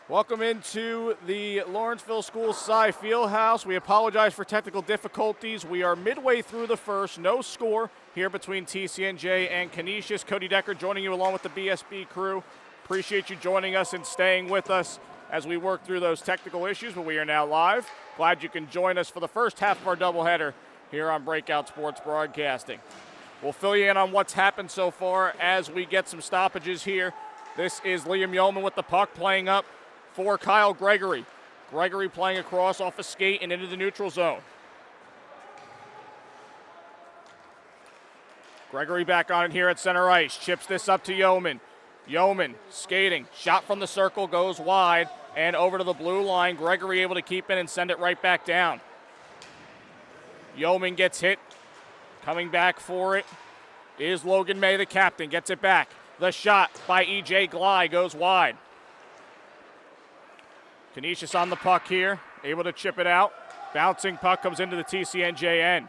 Welcome into the Lawrenceville School TSAI Field House. We apologize for technical difficulties. We are midway through the first, no score here between TCNJ and Canisius. Cody Decker joining you along with the BSB crew. Appreciate you joining us and staying with us as we work through those technical issues, but we are now live. Glad you can join us for the first half of our doubleheader here on Breakout Sports Broadcasting. We'll fill you in on what's happened so far as we get some stoppages here. This is Liam Yeoman with the puck playing up for Kyle Gregory. Gregory playing across off a skate and into the neutral zone. Gregory back on it here at center ice. Chips this up to Yeoman. Yeoman skating. Shot from the circle goes wide and over to the blue line. Gregory able to keep it and send it right back down. Yeoman gets hit. Coming back for it is Logan May, the captain. Gets it back. The shot by E.J. Glye goes wide. Canisius on the puck here, able to chip it out. Bouncing puck comes into the TCNJ end.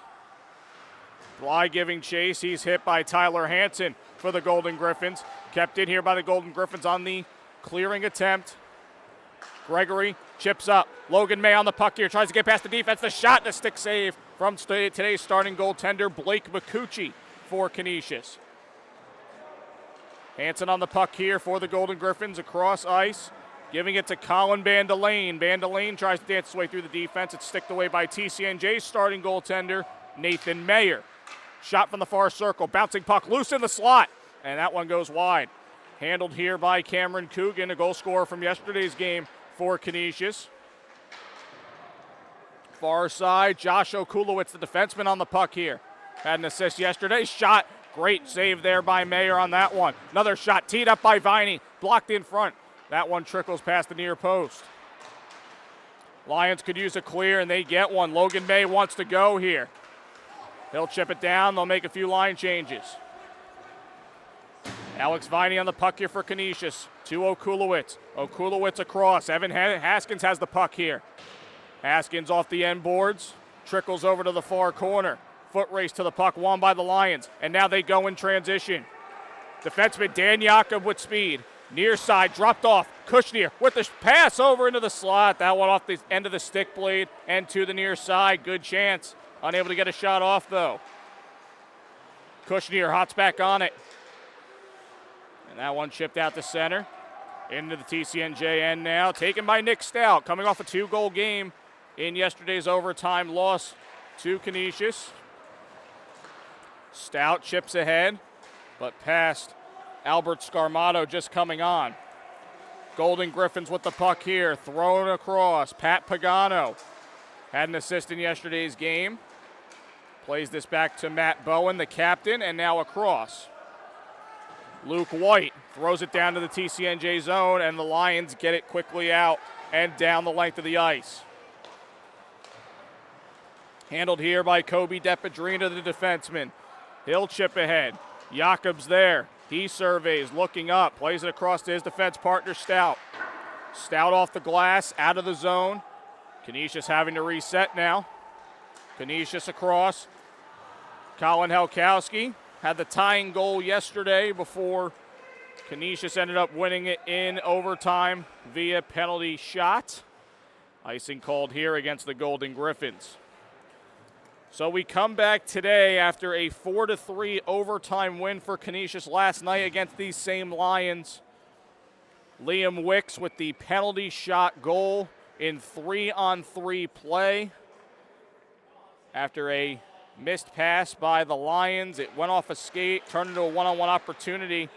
Glye giving chase. He's hit by Tyler Hansen for the Golden Griffins. Kept in here by the Golden Griffins on the clearing attempt. Gregory chips up. Logan May on the puck here, tries to get past the defense. The shot and a stick save from today's starting goaltender, Blake McCucci for Canisius. Hansen on the puck here for the Golden Griffins across ice. Giving it to Colin Bandelaine. Bandelaine tries to dance his way through the defense. It's sticked away by TCNJ's starting goaltender, Nathan Mayer. Shot from the far circle. Bouncing puck loose in the slot. And that one goes wide. Handled here by Cameron Coogan, a goal scorer from yesterday's game for Canisius. Far side, Josh Okulowicz, the defenseman on the puck here. Had an assist yesterday. Shot. Great save there by Mayer on that one. Another shot teed up by Viney. Blocked in front. That one trickles past the near post. Lions could use a clear, and they get one. Logan May wants to go here. He'll chip it down. They'll make a few line changes. Alex Viney on the puck here for Canisius. To Okulowicz. Okulowicz across. Evan Haskins has the puck here. Haskins off the end boards. Trickles over to the far corner. Foot race to the puck, won by the Lions. And now they go in transition. Defenseman Dan Jakob with speed. Near side, dropped off. Kushner with the pass over into the slot. That one off the end of the stick blade and to the near side. Good chance. Unable to get a shot off, though. Kushner hots back on it. And that one chipped out to center. Into the TCNJ end now. Taken by Nick Stout. Coming off a 2-goal game in yesterday's overtime loss to Canisius. Stout chips ahead, but past Albert Scarmato just coming on. Golden Griffins with the puck here, thrown across. Pat Pagano had an assist in yesterday's game. Plays this back to Matt Bowen, the captain, and now across. Luke White throws it down to the TCNJ zone, and the Lions get it quickly out and down the length of the ice. Handled here by Kobe DePedrina, the defenseman. He'll chip ahead. Jakob's there. He surveys, looking up, plays it across to his defense partner, Stout. Stout off the glass, out of the zone. Canisius having to reset now. Canisius across. Colin Helkowski had the tying goal yesterday before Canisius ended up winning it in overtime via penalty shot. Icing called here against the Golden Griffins. So we come back today after a 4-3 overtime win for Canisius last night against these same Lions. Liam Wicks with the penalty shot goal in 3-on-3 play. After a missed pass by the Lions, it went off a skate, turned into a one-on-one opportunity.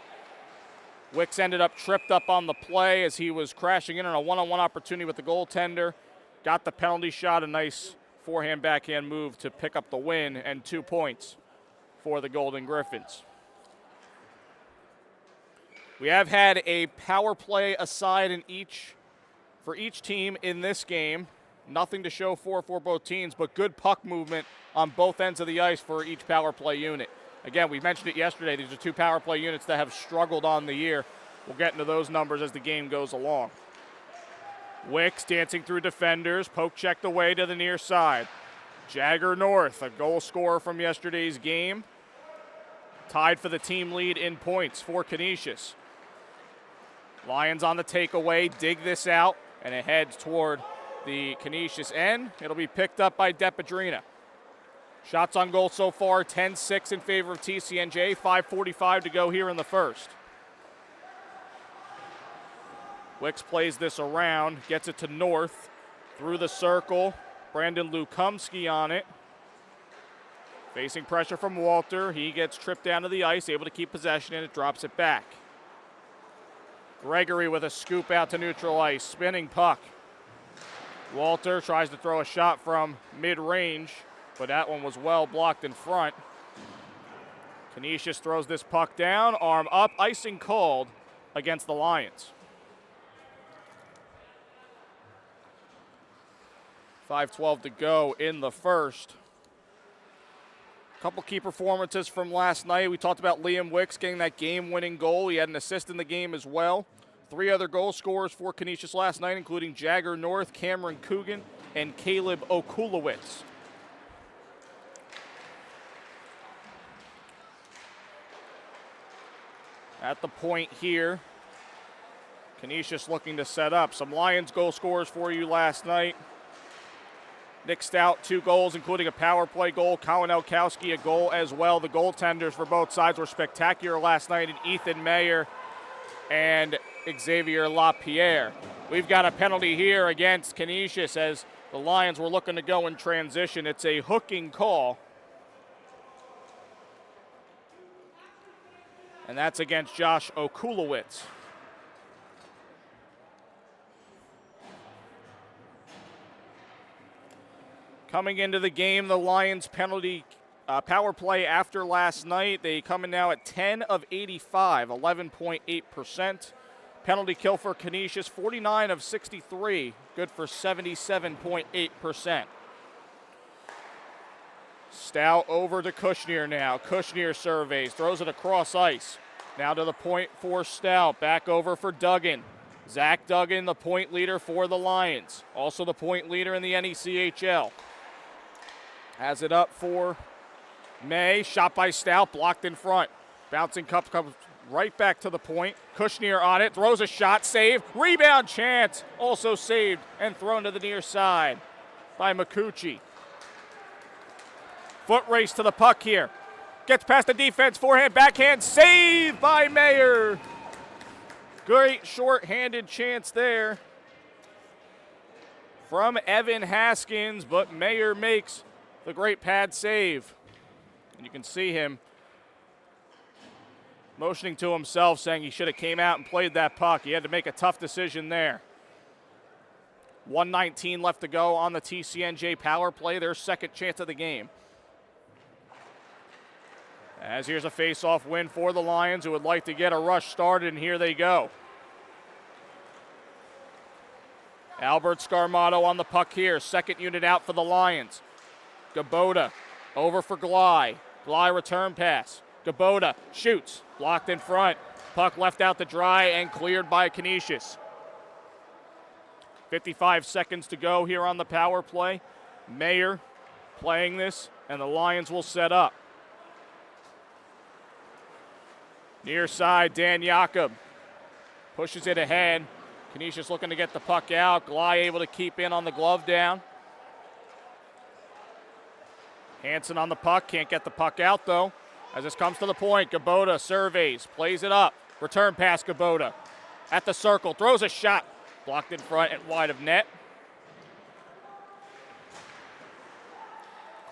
Wicks ended up tripped up on the play as he was crashing in on a one-on-one opportunity with the goaltender. Got the penalty shot, a nice forehand backhand move to pick up the win and 2 points for the Golden Griffins. We have had a power play aside for each team in this game. Nothing to show for both teams, but good puck movement on both ends of the ice for each power play unit. Again, we mentioned it yesterday. These are 2 power play units that have struggled on the year. We'll get into those numbers as the game goes along. Wicks dancing through defenders, poke checked away to the near side. Jagger North, a goal scorer from yesterday's game, tied for the team lead in points for Canisius. Lions on the takeaway, dig this out, and it heads toward the Canisius end. It'll be picked up by Depedrina. Shots on goal so far, 10-6 in favor of TCNJ, 5:45 to go here in the first. Wicks plays this around, gets it to North, through the circle. Brandon Lukumski on it. Facing pressure from Walter. He gets tripped down to the ice, able to keep possession, and it drops it back. Gregory with a scoop out to neutral ice, spinning puck. Walter tries to throw a shot from mid-range, but that one was well blocked in front. Canisius throws this puck down, arm up, icing called against the Lions. 5:12 to go in the first. Couple key performances from last night. We talked about Liam Wicks getting that game-winning goal. He had an assist in the game as well. 3 other goal scorers for Canisius last night, including Jagger North, Cameron Coogan, and Caleb Okulowicz. At the point here, Canisius looking to set up. Some Lions goal scorers for you last night. Nick Stout, 2 goals, including a power play goal. Colin Elkowski, a goal as well. The goaltenders for both sides were spectacular last night, and Ethan Mayer and Xavier LaPierre. We've got a penalty here against Canisius as the Lions were looking to go in transition. It's a hooking call. And that's against Josh Okulowicz. Coming into the game, the Lions penalty power play after last night. They come in now at 10 of 85, 11.8%. Penalty kill for Canisius, 49 of 63, good for 77.8%. Stout over to Kushner now. Kushner surveys, throws it across ice. Now to the point for Stout, back over for Duggan. Zach Duggan, the point leader for the Lions. Also the point leader in the NECHL. Has it up for May. Shot by Stout, blocked in front. Bouncing cup comes right back to the point. Kushner on it, throws a shot, save. Rebound chance, also saved and thrown to the near side by Makuchi. Foot race to the puck here. Gets past the defense, forehand, backhand, save by Mayer. Great short-handed chance there from Evan Haskins, but Mayer makes the great pad save. And you can see him motioning to himself, saying he should have came out and played that puck. He had to make a tough decision there. 1:19 left to go on the TCNJ power play, their second chance of the game. As here's a face-off win for the Lions, who would like to get a rush started, and here they go. Albert Scarmato on the puck here, second unit out for the Lions. Gabota over for Glai. Glai return pass. Gabota shoots, blocked in front. Puck left out to dry and cleared by Canisius. 55 seconds to go here on the power play. Mayer playing this, and the Lions will set up. Near side, Dan Jakob pushes it ahead. Canisius looking to get the puck out. Glai able to keep in on the glove down. Hansen on the puck, can't get the puck out though. As this comes to the point, Gabota surveys, plays it up. Return pass, Gabota at the circle, throws a shot. Blocked in front and wide of net.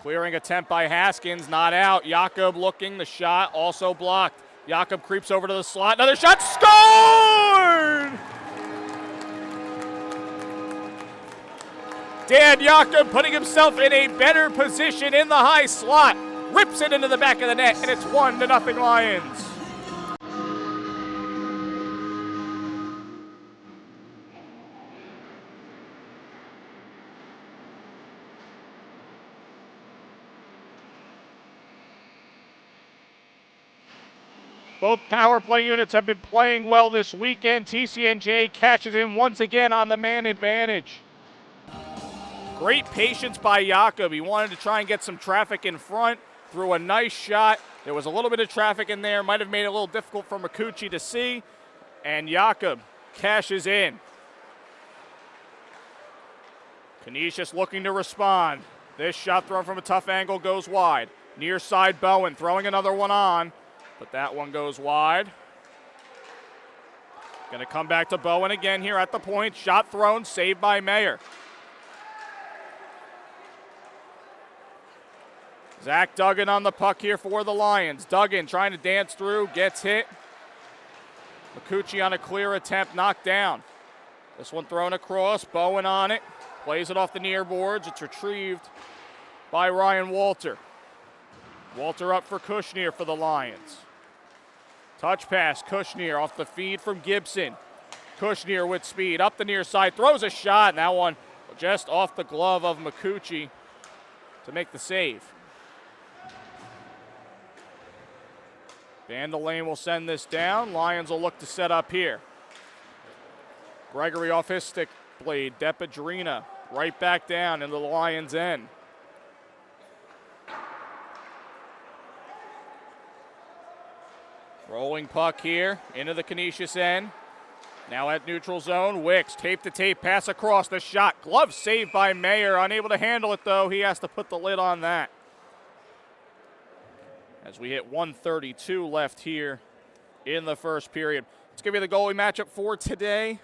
Clearing attempt by Haskins, not out. Jakob looking, the shot also blocked. Jakob creeps over to the slot, another shot, scored! Dan Jakob putting himself in a better position in the high slot. Rips it into the back of the net, and it's 1-0 Lions. Both power play units have been playing well this weekend. TCNJ catches him once again on the man advantage. Great patience by Jakob. He wanted to try and get some traffic in front. Threw a nice shot. There was a little bit of traffic in there. Might have made it a little difficult for Makuchi to see. And Jakob cashes in. Canisius looking to respond. This shot thrown from a tough angle goes wide. Near side Bowen throwing another one on, but that one goes wide. Going to come back to Bowen again here at the point. Shot thrown, saved by Mayer. Zach Duggan on the puck here for the Lions. Duggan trying to dance through, gets hit. McCucci on a clear attempt, knocked down. This one thrown across, Bowen on it. Plays it off the near boards. It's retrieved by Ryan Walter. Walter up for Kushner for the Lions. Touch pass, Kushner off the feed from Gibson. Kushner with speed, up the near side, throws a shot, and that one just off the glove of McCucci to make the save. Van der Lane will send this down. Lions will look to set up here. Gregory off his stick blade. Depedrina right back down into the Lions' end. Rolling puck here into the Canisius end. Now at neutral zone. Wicks tape-to-tape pass across the shot. Glove saved by Mayer. Unable to handle it though. He has to put the lid on that. As we hit 1:32 left here in the first period. Let's give you the goalie matchup for today.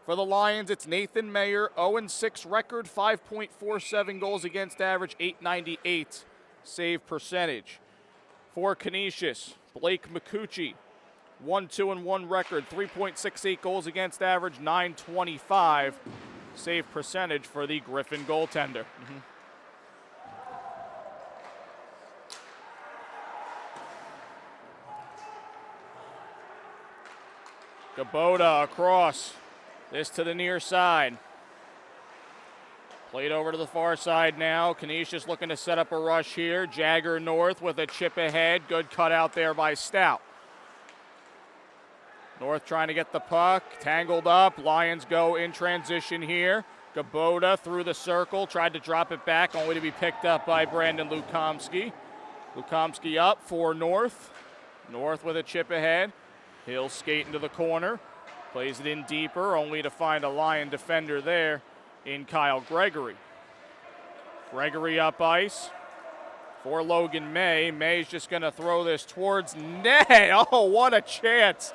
For the Lions, it's Nathan Mayer, 0-6 record, 5.47 goals against average, .898 save percentage. For Canisius, Blake McCucci, 1-2-1 record, 3.68 goals against average, .925 save percentage for the Griffin goaltender. Gabota across. This to the near side. Played over to the far side now. Canisius looking to set up a rush here. Jagger North with a chip ahead. Good cut out there by Stout. North trying to get the puck. Tangled up. Lions go in transition here. Gabota through the circle. Tried to drop it back, only to be picked up by Brandon Lukomsky. Lukomsky up for North. North with a chip ahead. He'll skate into the corner. Plays it in deeper, only to find a Lion defender there in Kyle Gregory. Gregory up ice for Logan May. May's just going to throw this towards net. Oh, what a chance.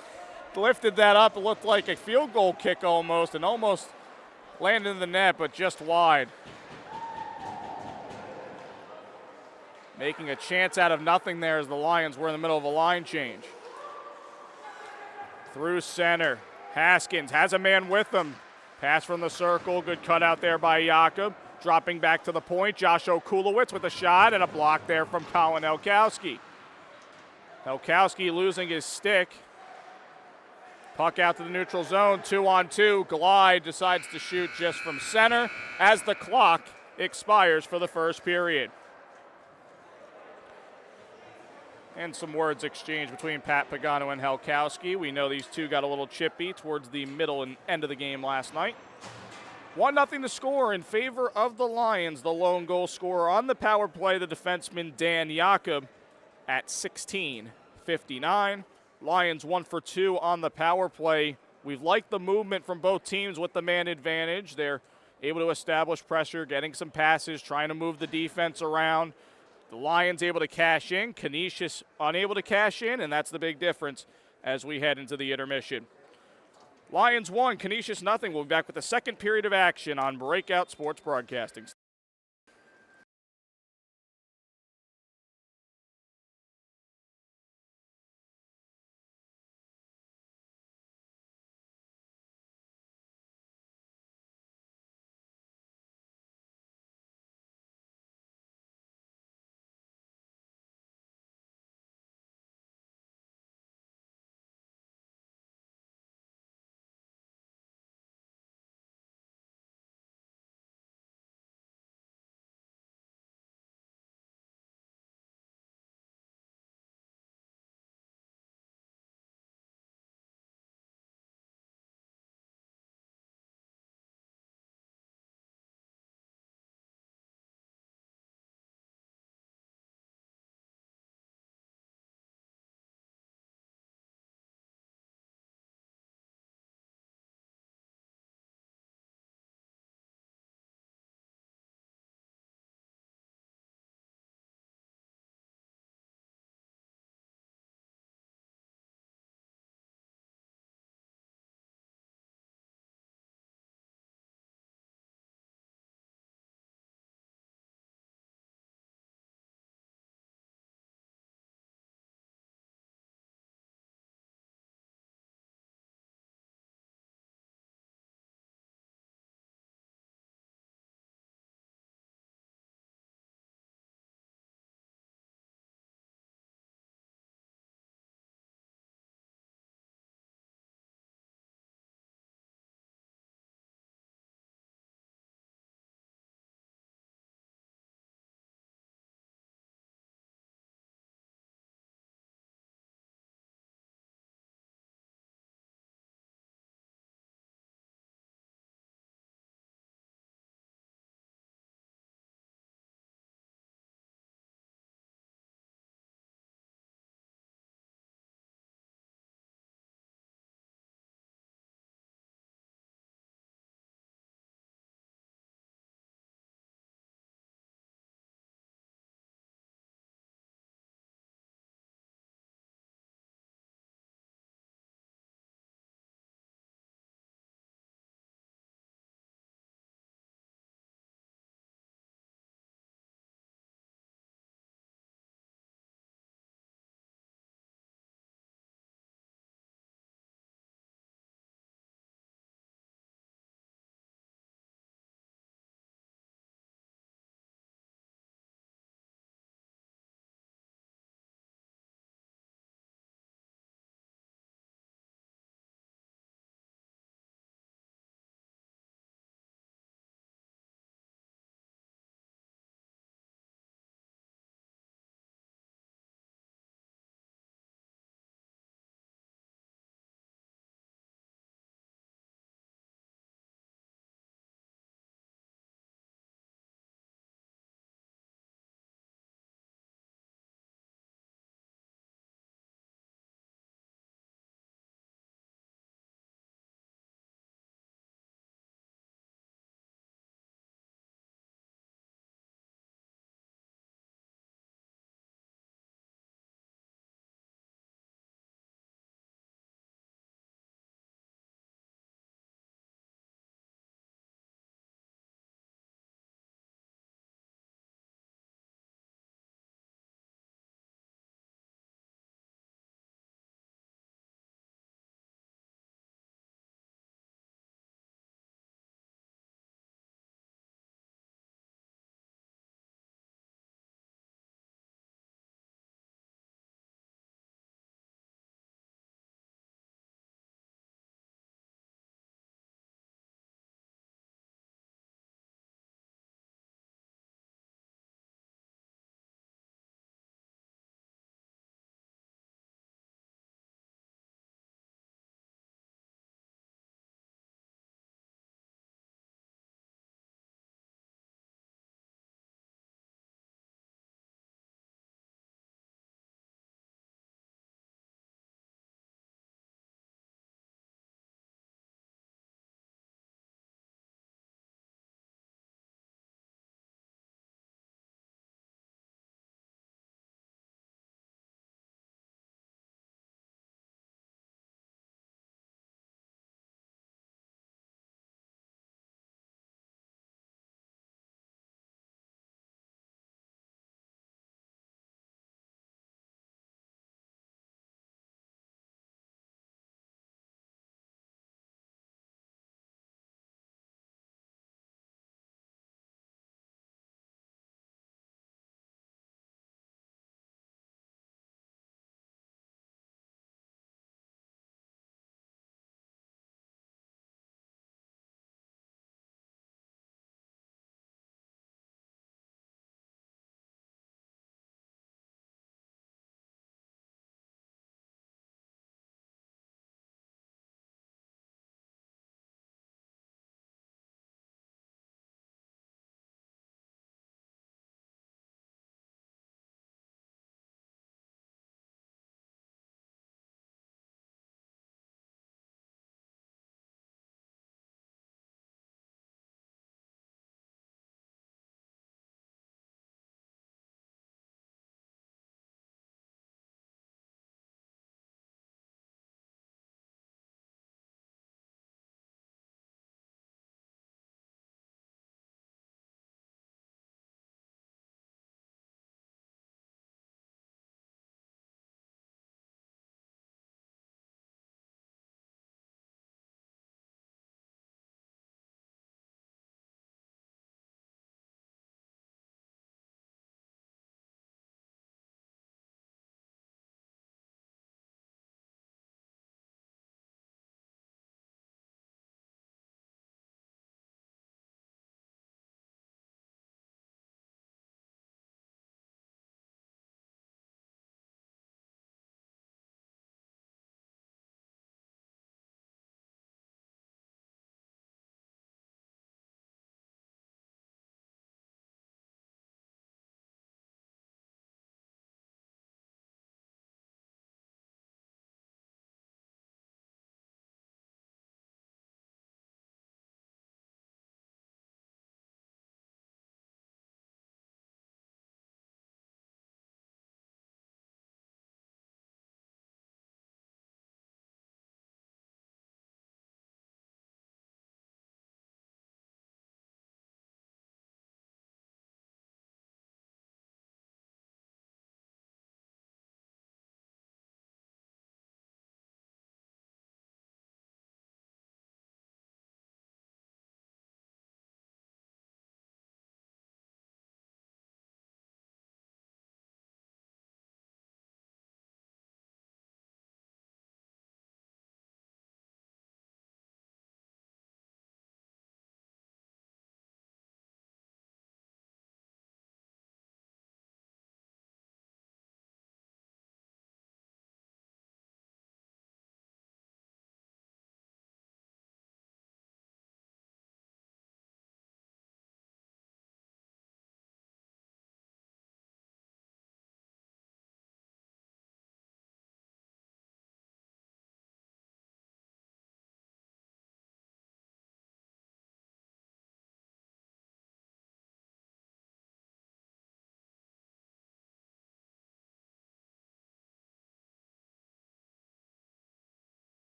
Lifted that up. It looked like a field goal kick almost, and almost landed in the net, but just wide. Making a chance out of nothing there as the Lions were in the middle of a line change. Through center. Haskins has a man with him. Pass from the circle. Good cut out there by Jakob. Dropping back to the point. Josh Okulowicz with a shot and a block there from Colin Helkowski. Helkowski losing his stick. Puck out to the neutral zone. 2-on-2. Glide decides to shoot just from center as the clock expires for the first period. And some words exchanged between Pat Pagano and Helkowski. We know these two got a little chippy towards the middle and end of the game last night. 1-0 to score in favor of the Lions. The lone goal scorer on the power play, the defenseman Dan Jakob at 16:59. Lions 1 for 2 on the power play. We've liked the movement from both teams with the man advantage. They're able to establish pressure, getting some passes, trying to move the defense around. The Lions able to cash in, Canisius unable to cash in, and that's the big difference as we head into the intermission. Lions 1, Canisius nothing. We'll be back with the second period of action on Breakout Sports Broadcasting.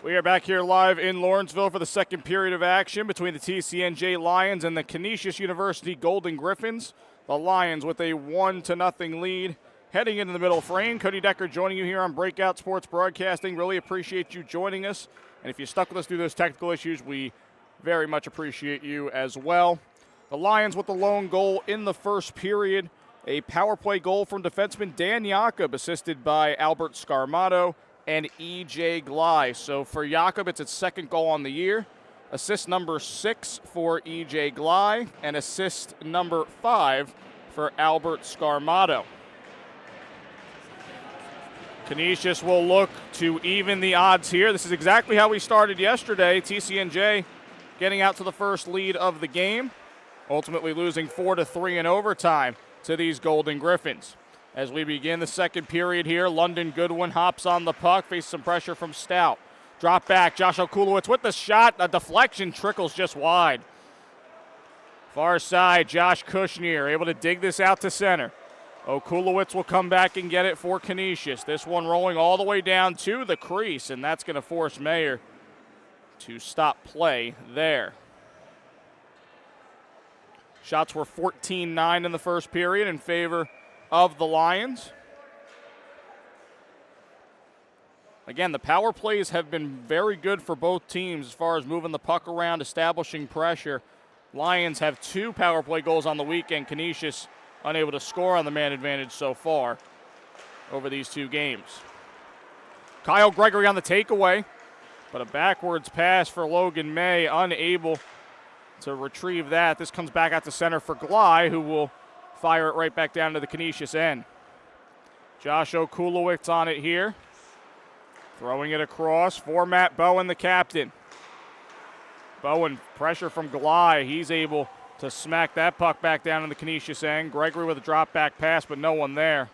We are back here live in Lawrenceville for the second period of action between the TCNJ Lions and the Canisius University Golden Griffins. The Lions with a 1-0 lead heading into the middle frame. Cody Decker joining you here on Breakout Sports Broadcasting. Really appreciate you joining us. And if you stuck with us through those technical issues, we very much appreciate you as well. The Lions with the lone goal in the first period. A power play goal from defenseman Dan Jakob, assisted by Albert Scarmato and E.J. Glei. So for Jakob, it's its second goal on the year. Assist number 6 for E.J. Glei, and assist number 5 for Albert Scarmato. Canisius will look to even the odds here. This is exactly how we started yesterday. TCNJ getting out to the first lead of the game, ultimately losing 4-3 in overtime to these Golden Griffins. As we begin the second period here, London Goodwin hops on the puck, faces some pressure from Stout. Drop back, Josh Okulowicz with the shot. A deflection, trickles just wide. Far side, Josh Kushner able to dig this out to center. Okulowicz will come back and get it for Canisius. This one rolling all the way down to the crease, and that's going to force Mayer to stop play there. Shots were 14-9 in the first period in favor of the Lions. Again, the power plays have been very good for both teams as far as moving the puck around, establishing pressure. Lions have 2 power play goals on the weekend. Canisius unable to score on the man advantage so far over these 2 games. Kyle Gregory on the takeaway, but a backwards pass for Logan May, unable to retrieve that. This comes back out to center for Glei, who will fire it right back down to the Canisius end. Josh Okulowicz on it here. Throwing it across for Matt Bowen, the captain. Bowen, pressure from Glei. He's able to smack that puck back down to the Canisius end. Gregory with a drop back pass, but no one there.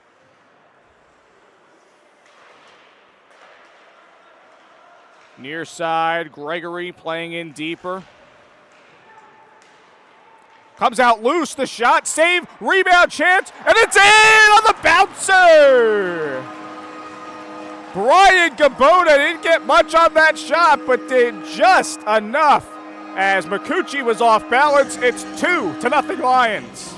Near side, Gregory playing in deeper. Comes out loose, the shot, save, rebound chance, and it's in on the bouncer! Brian Gabota didn't get much on that shot, but did just enough. As Makuchi was off balance, it's 2-0 Lions.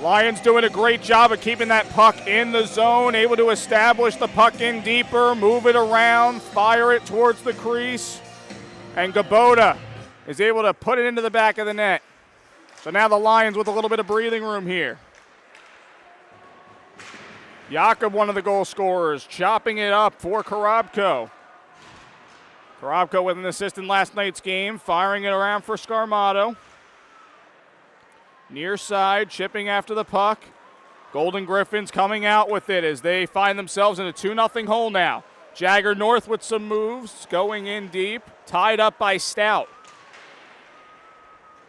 Lions doing a great job of keeping that puck in the zone, able to establish the puck in deeper, move it around, fire it towards the crease, and Gabota is able to put it into the back of the net. So now the Lions with a little bit of breathing room here. Jakob, one of the goal scorers, chopping it up for Korobko. Korobko with an assist in last night's game, firing it around for Scarmato. Near side, chipping after the puck. Golden Griffins coming out with it as they find themselves in a 2-0 hole now. Jagger North with some moves, going in deep, tied up by Stout.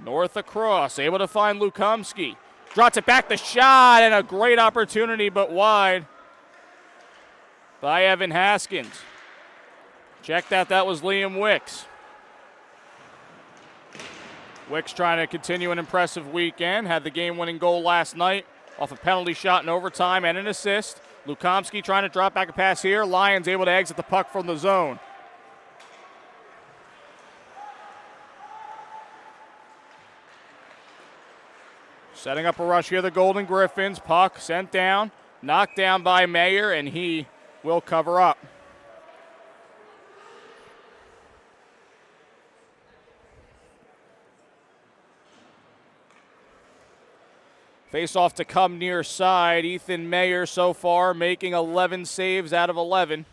North across, able to find Lukomsky. Drops it back, the shot, and a great opportunity, but wide by Evan Haskins. Check that was Liam Wicks. Wicks trying to continue an impressive weekend. Had the game-winning goal last night off a penalty shot in overtime and an assist. Lukomsky trying to drop back a pass here. Lions able to exit the puck from the zone. Setting up a rush here, the Golden Griffins. Puck sent down, knocked down by Mayer, and he will cover up. Face-off to come near side. Ethan Mayer so far making 11 saves out of 11.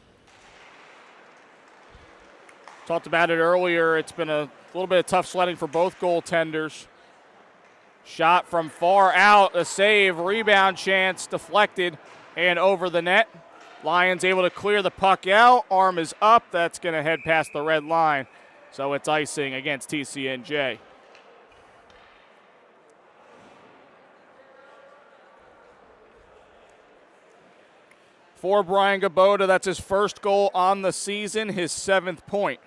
Talked about it earlier. It's been a little bit of tough sledding for both goaltenders. Shot from far out, a save, rebound chance, deflected and over the net. Lions able to clear the puck out. Arm is up. That's going to head past the red line. So it's icing against TCNJ. For Brian Gabota, that's his first goal on the season, his 7th point.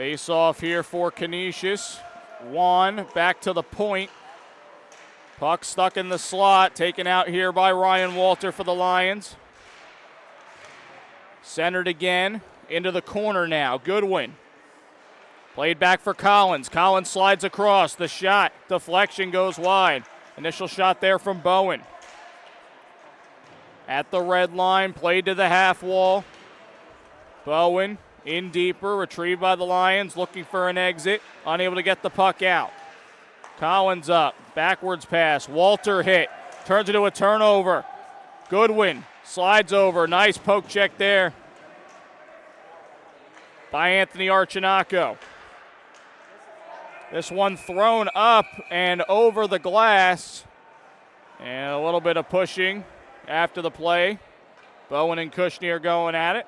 Face off here for Canisius. Juan back to the point. Puck stuck in the slot, taken out here by Ryan Walter for the Lions. Centered again, into the corner now. Goodwin. Played back for Collins. Collins slides across. The shot, deflection goes wide. Initial shot there from Bowen. At the red line, played to the half wall. Bowen in deeper, retrieved by the Lions, looking for an exit. Unable to get the puck out. Collins up, backwards pass. Walter hit, turns into a turnover. Goodwin slides over. Nice poke check there by Anthony Archinaco. This one thrown up and over the glass. And a little bit of pushing after the play. Bowen and Kushner going at it.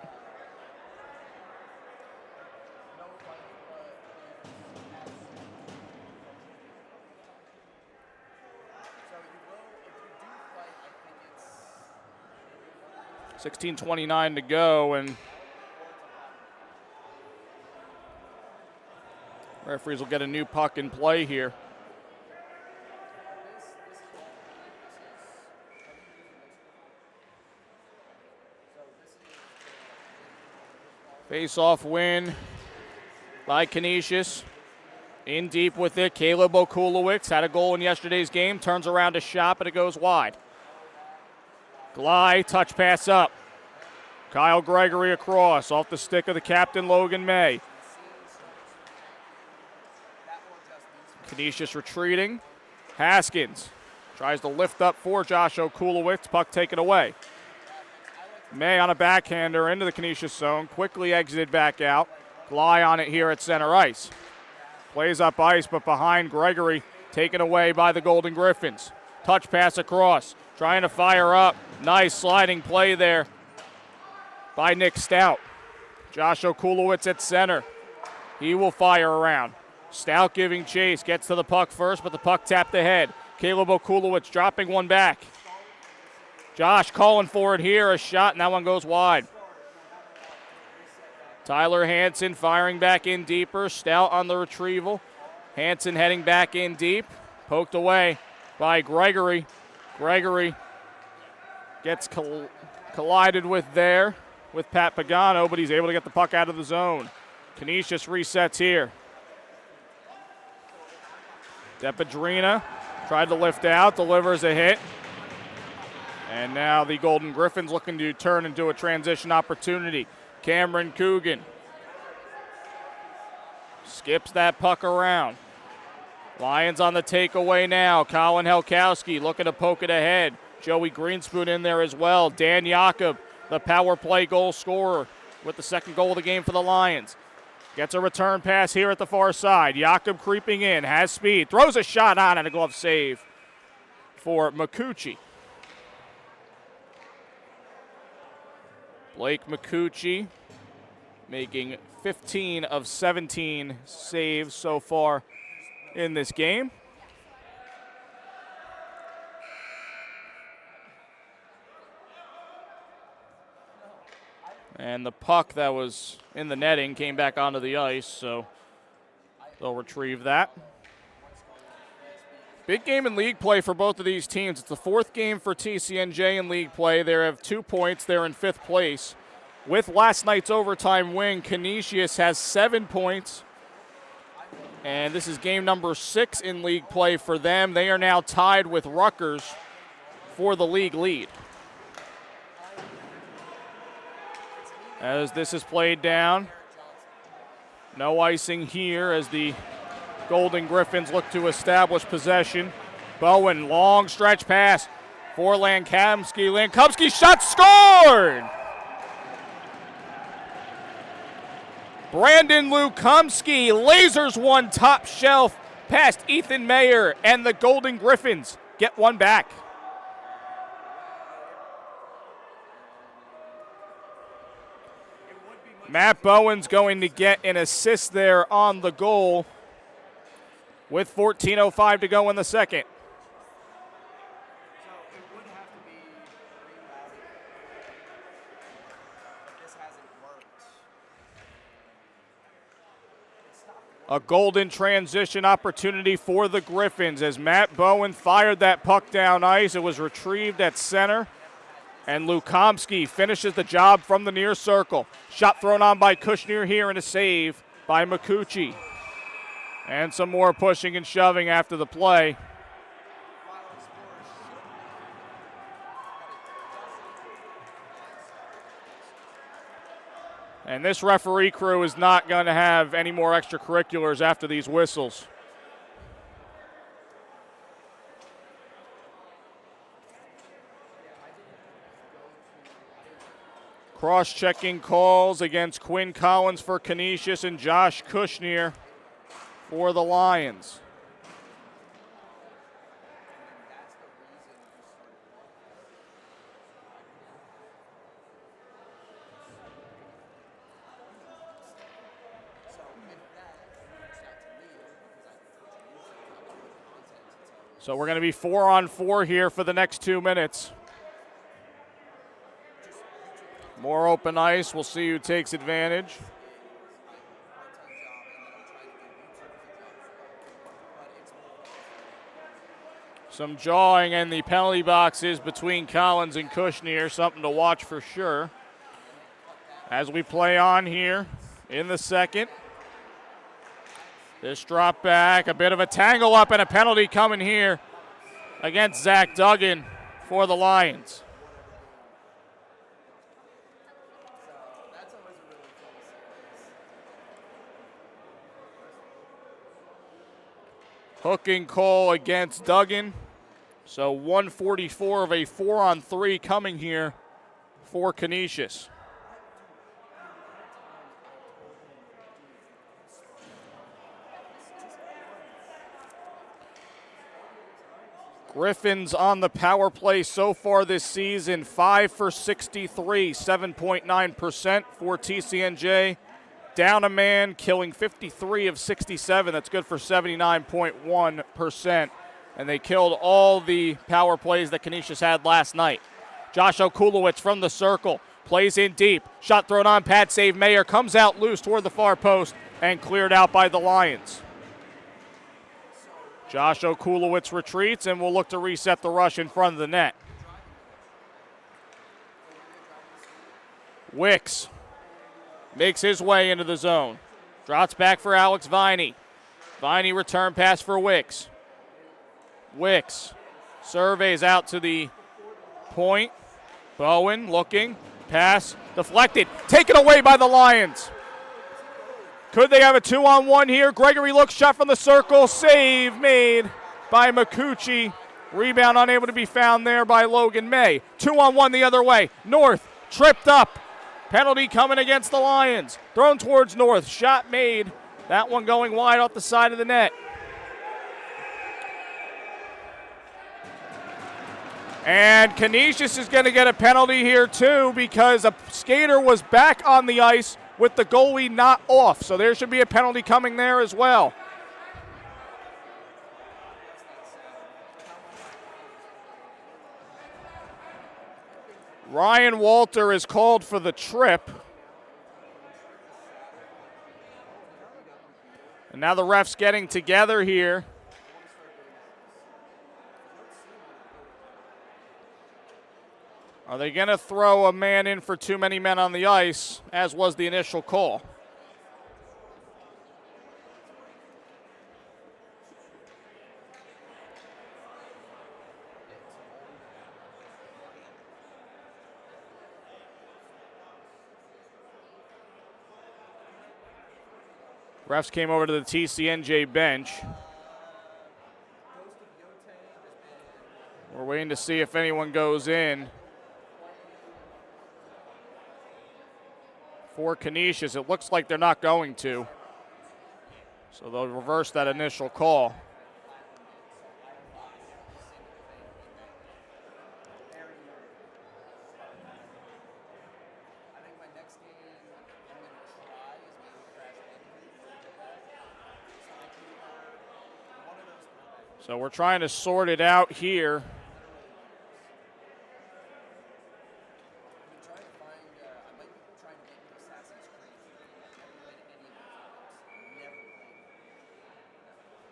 .16:29 to go, and referees will get a new puck in play here. Face-off win by Canisius. In deep with it, Caleb Okulowicz had a goal in yesterday's game, turns around a shot, but it goes wide. Glide, touch pass up. Kyle Gregory across, off the stick of the captain, Logan May. Canisius retreating. Haskins tries to lift up for Josh Okulowicz, puck taken away. May on a backhander into the Canisius zone, quickly exited back out. Glide on it here at center ice. Plays up ice, but behind Gregory, taken away by the Golden Griffins. Touch pass across, trying to fire up. Nice sliding play there by Nick Stout. Josh Okulowicz at center. He will fire around. Stout giving chase, gets to the puck first, but the puck tapped ahead. Caleb Okulowicz dropping one back. Josh calling for it here, a shot, and that one goes wide. Tyler Hansen firing back in deeper. Stout on the retrieval. Hansen heading back in deep. Poked away by Gregory. Gregory gets collided with there with Pat Pagano, but he's able to get the puck out of the zone. Canisius resets here. Depedrina tried to lift out, delivers a hit. And now the Golden Griffins looking to turn into a transition opportunity. Cameron Coogan skips that puck around. Lions on the takeaway now. Colin Helkowski looking to poke it ahead. Joey Greenspoon in there as well. Dan Jakob, the power play goal scorer with the second goal of the game for the Lions. Gets a return pass here at the far side. Jakob creeping in, has speed, throws a shot on and a glove save for Makuchi. Blake Makuchi making 15 of 17 saves so far in this game. And the puck that was in the netting came back onto the ice, so they'll retrieve that. Big game in league play for both of these teams. It's the fourth game for TCNJ in league play. They have 2 points. They're in fifth place. With last night's overtime win, Canisius has 7 points. And this is game number 6 in league play for them. They are now tied with Rutgers for the league lead. As this is played down. No icing here as the Golden Griffins look to establish possession. Bowen, long stretch pass for Lankamski. Lankamski shot scored! Brandon Lukumski lasers one top shelf past Ethan Mayer, and the Golden Griffins get one back. Matt Bowen's going to get an assist there on the goal with 14:05 to go in the second. A golden transition opportunity for the Griffins as Matt Bowen fired that puck down ice. It was retrieved at center, and Lukomsky finishes the job from the near circle. Shot thrown on by Kushner here, and a save by Makuchi. And some more pushing and shoving after the play. And this referee crew is not going to have any more extracurriculars after these whistles. Cross-checking calls against Quinn Collins for Canisius and Josh Kushner for the Lions. So we're going to be 4-on-4 here for the next 2 minutes. More open ice. We'll see who takes advantage. Some jawing in the penalty boxes between Collins and Kushner. Something to watch for sure. As we play on here in the second. This drop back, a bit of a tangle up, and a penalty coming here against Zach Duggan for the Lions. Hooking call against Duggan. So 144 of a 4-on-3 coming here for Canisius. Griffins on the power play so far this season, 5 for 63, 7.9% for TCNJ. Down a man, killing 53 of 67. That's good for 79.1%. And they killed all the power plays that Canisius had last night. Josh Okulowicz from the circle, plays in deep. Shot thrown on, pad save Mayer, comes out loose toward the far post and cleared out by the Lions. Josh Okulowicz retreats, and will look to reset the rush in front of the net. Wicks makes his way into the zone. Drops back for Alex Viney. Viney return pass for Wicks. Wicks surveys out to the point. Bowen looking. Pass deflected. Taken away by the Lions. Could they have a 2-on-1 here? Gregory looks, shot from the circle. Save made by Makuchi. Rebound unable to be found there by Logan May. 2-on-1 the other way. North tripped up. Penalty coming against the Lions. Thrown towards North. Shot made. That one going wide off the side of the net. And Canisius is going to get a penalty here too because a skater was back on the ice with the goalie not off. So there should be a penalty coming there as well. Ryan Walter is called for the trip. And now the refs getting together here. Are they going to throw a man in for too many men on the ice, as was the initial call? Refs came over to the TCNJ bench. We're waiting to see if anyone goes in. For Canisius, it looks like they're not going to. So they'll reverse that initial call. So we're trying to sort it out here.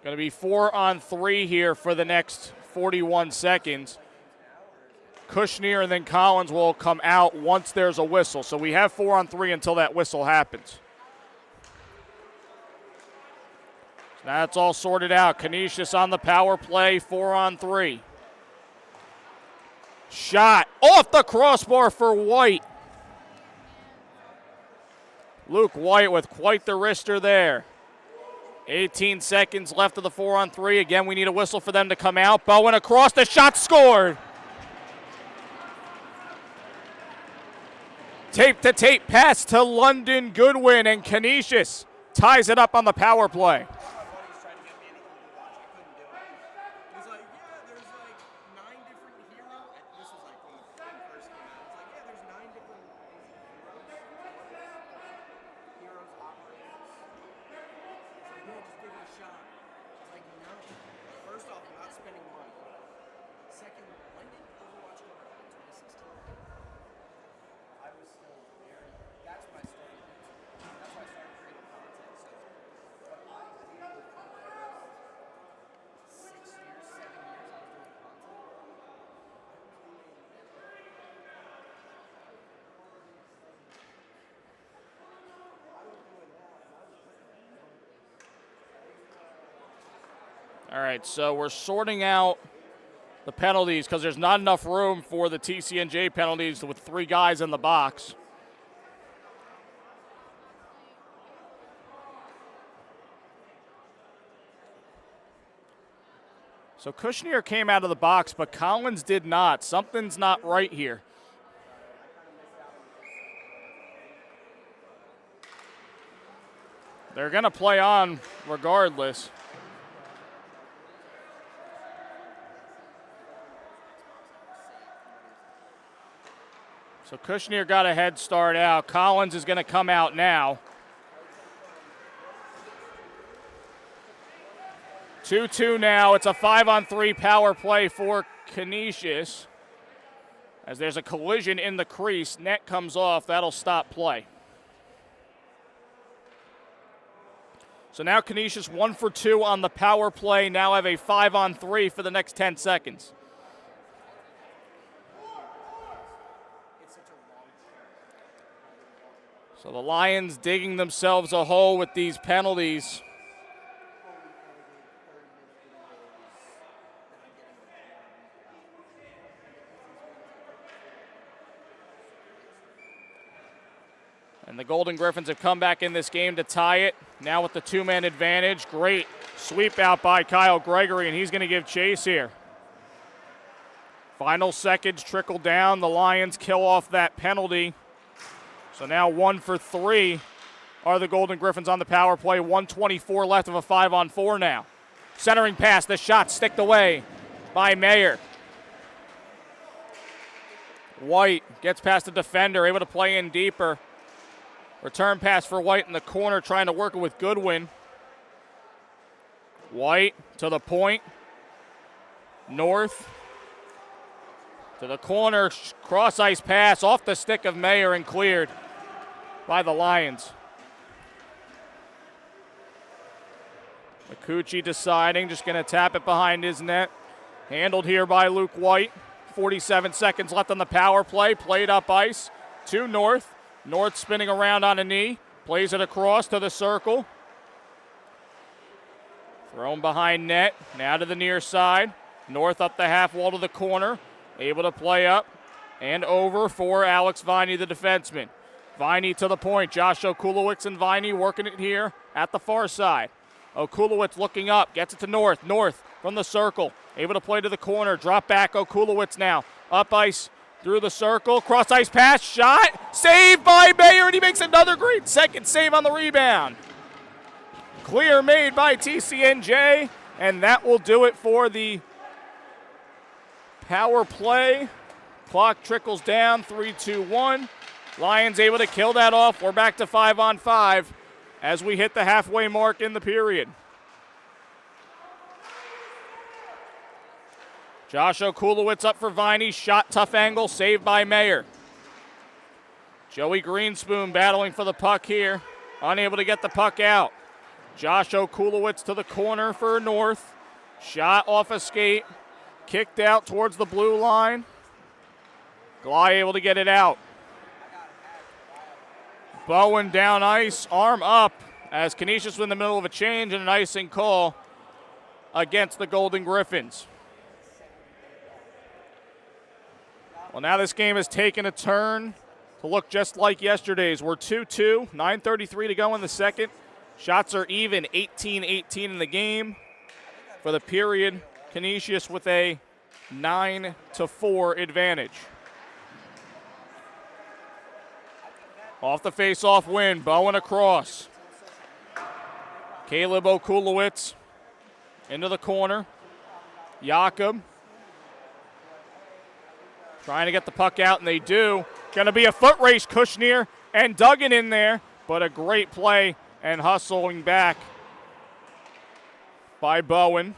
Going to be 4-on-3 here for the next 41 seconds. Kushner and then Collins will come out once there's a whistle. So we have 4-on-3 until that whistle happens. So that's all sorted out. Canisius on the power play, 4-on-3. Shot off the crossbar for White. Luke White with quite the wrister there. 18 seconds left of the 4-on-3. Again, we need a whistle for them to come out. Bowen across, the shot scored. Tape-to-tape pass to London Goodwin, and Canisius ties it up on the power play. All right, so we're sorting out the penalties because there's not enough room for the TCNJ penalties with 3 guys in the box. So Kushner came out of the box, but Collins did not. Something's not right here. They're going to play on regardless. So Kushner got a head start out. Collins is going to come out now. 2-2 now. It's a 5-on-3 power play for Canisius. As there's a collision in the crease, net comes off. That'll stop play. So now Canisius 1 for 2 on the power play. Now have a 5-on-3 for the next 10 seconds. So the Lions digging themselves a hole with these penalties. And the Golden Griffins have come back in this game to tie it. Now with the 2-man advantage. Great sweep out by Kyle Gregory, and he's going to give chase here. Final seconds trickle down. The Lions kill off that penalty. So now 1 for 3 are the Golden Griffins on the power play. 1:24 left of a 5-on-4 now. Centering pass, the shot sticked away by Mayer. White gets past the defender, able to play in deeper. Return pass for White in the corner, trying to work it with Goodwin. White to the point. North to the corner, cross-ice pass off the stick of Mayer and cleared by the Lions. McCucci deciding, just going to tap it behind his net. Handled here by Luke White. 47 seconds left on the power play. Played up ice to North. North spinning around on a knee. Plays it across to the circle. Thrown behind net. Now to the near side. North up the half wall to the corner. Able to play up and over for Alex Viney, the defenseman. Viney to the point. Josh Okulowicz and Viney working it here at the far side. Okulowicz looking up. Gets it to North. North from the circle. Able to play to the corner. Drop back. Okulowicz now. Up ice through the circle. Cross ice pass. Shot. Saved by Mayer, and he makes another great second save on the rebound. Clear made by TCNJ, and that will do it for the power play. Clock trickles down. 3-2-1. Lions able to kill that off. We're back to 5-on-5 as we hit the halfway mark in the period. Josh Okulowicz up for Viney. Shot, tough angle, saved by Mayer. Joey Greenspoon battling for the puck here. Unable to get the puck out. Josh Okulowicz to the corner for North. Shot off a skate. Kicked out towards the blue line. Gly able to get it out. Bowen down ice, arm up, as Canisius was in the middle of a change and an icing call against the Golden Griffins. Well, now this game has taken a turn to look just like yesterday's. We're 2-2, 9:33 to go in the second. Shots are even, 18-18 in the game. For the period, Canisius with a 9-4 advantage. Off the face-off win, Bowen across. Caleb Okulowicz into the corner. Jakob trying to get the puck out, and they do. Going to be a foot race, Kushner and Duggan in there, but a great play and hustling back by Bowen.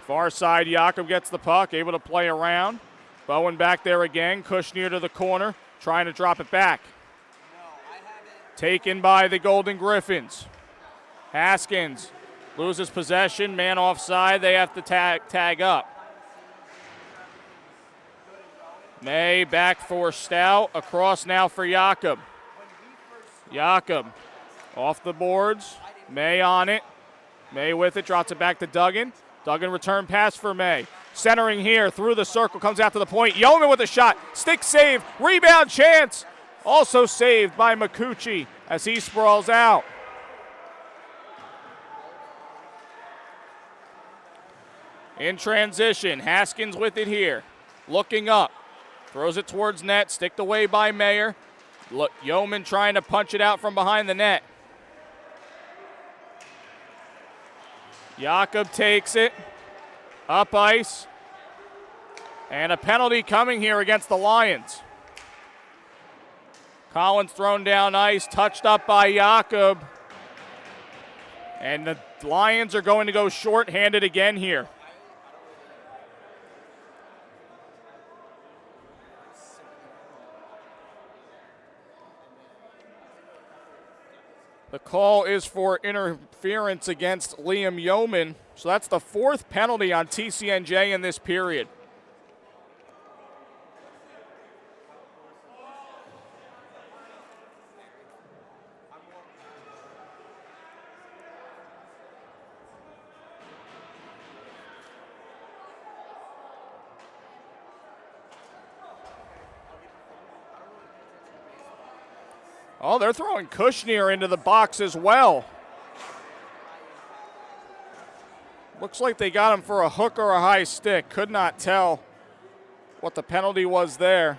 Far side, Jakob gets the puck, able to play around. Bowen back there again, Kushner to the corner, trying to drop it back. Taken by the Golden Griffins. Haskins loses possession, man offside, they have to tag up. May back for Stout, across now for Jakob. Jakob off the boards, May on it. May with it, drops it back to Duggan. Duggan return pass for May. Centering here, through the circle, comes out to the point. Yeoman with a shot, stick save, rebound chance. Also saved by Makuchi as he sprawls out. In transition, Haskins with it here. Looking up, throws it towards net, sticked away by Mayer. Yeoman trying to punch it out from behind the net. Jakob takes it, up ice, and a penalty coming here against the Lions. Collins thrown down ice, touched up by Jakob. And the Lions are going to go short-handed again here. The call is for interference against Liam Yeoman. So that's the fourth penalty on TCNJ in this period. Oh, they're throwing Kushner into the box as well. Looks like they got him for a hook or a high stick. Could not tell what the penalty was there.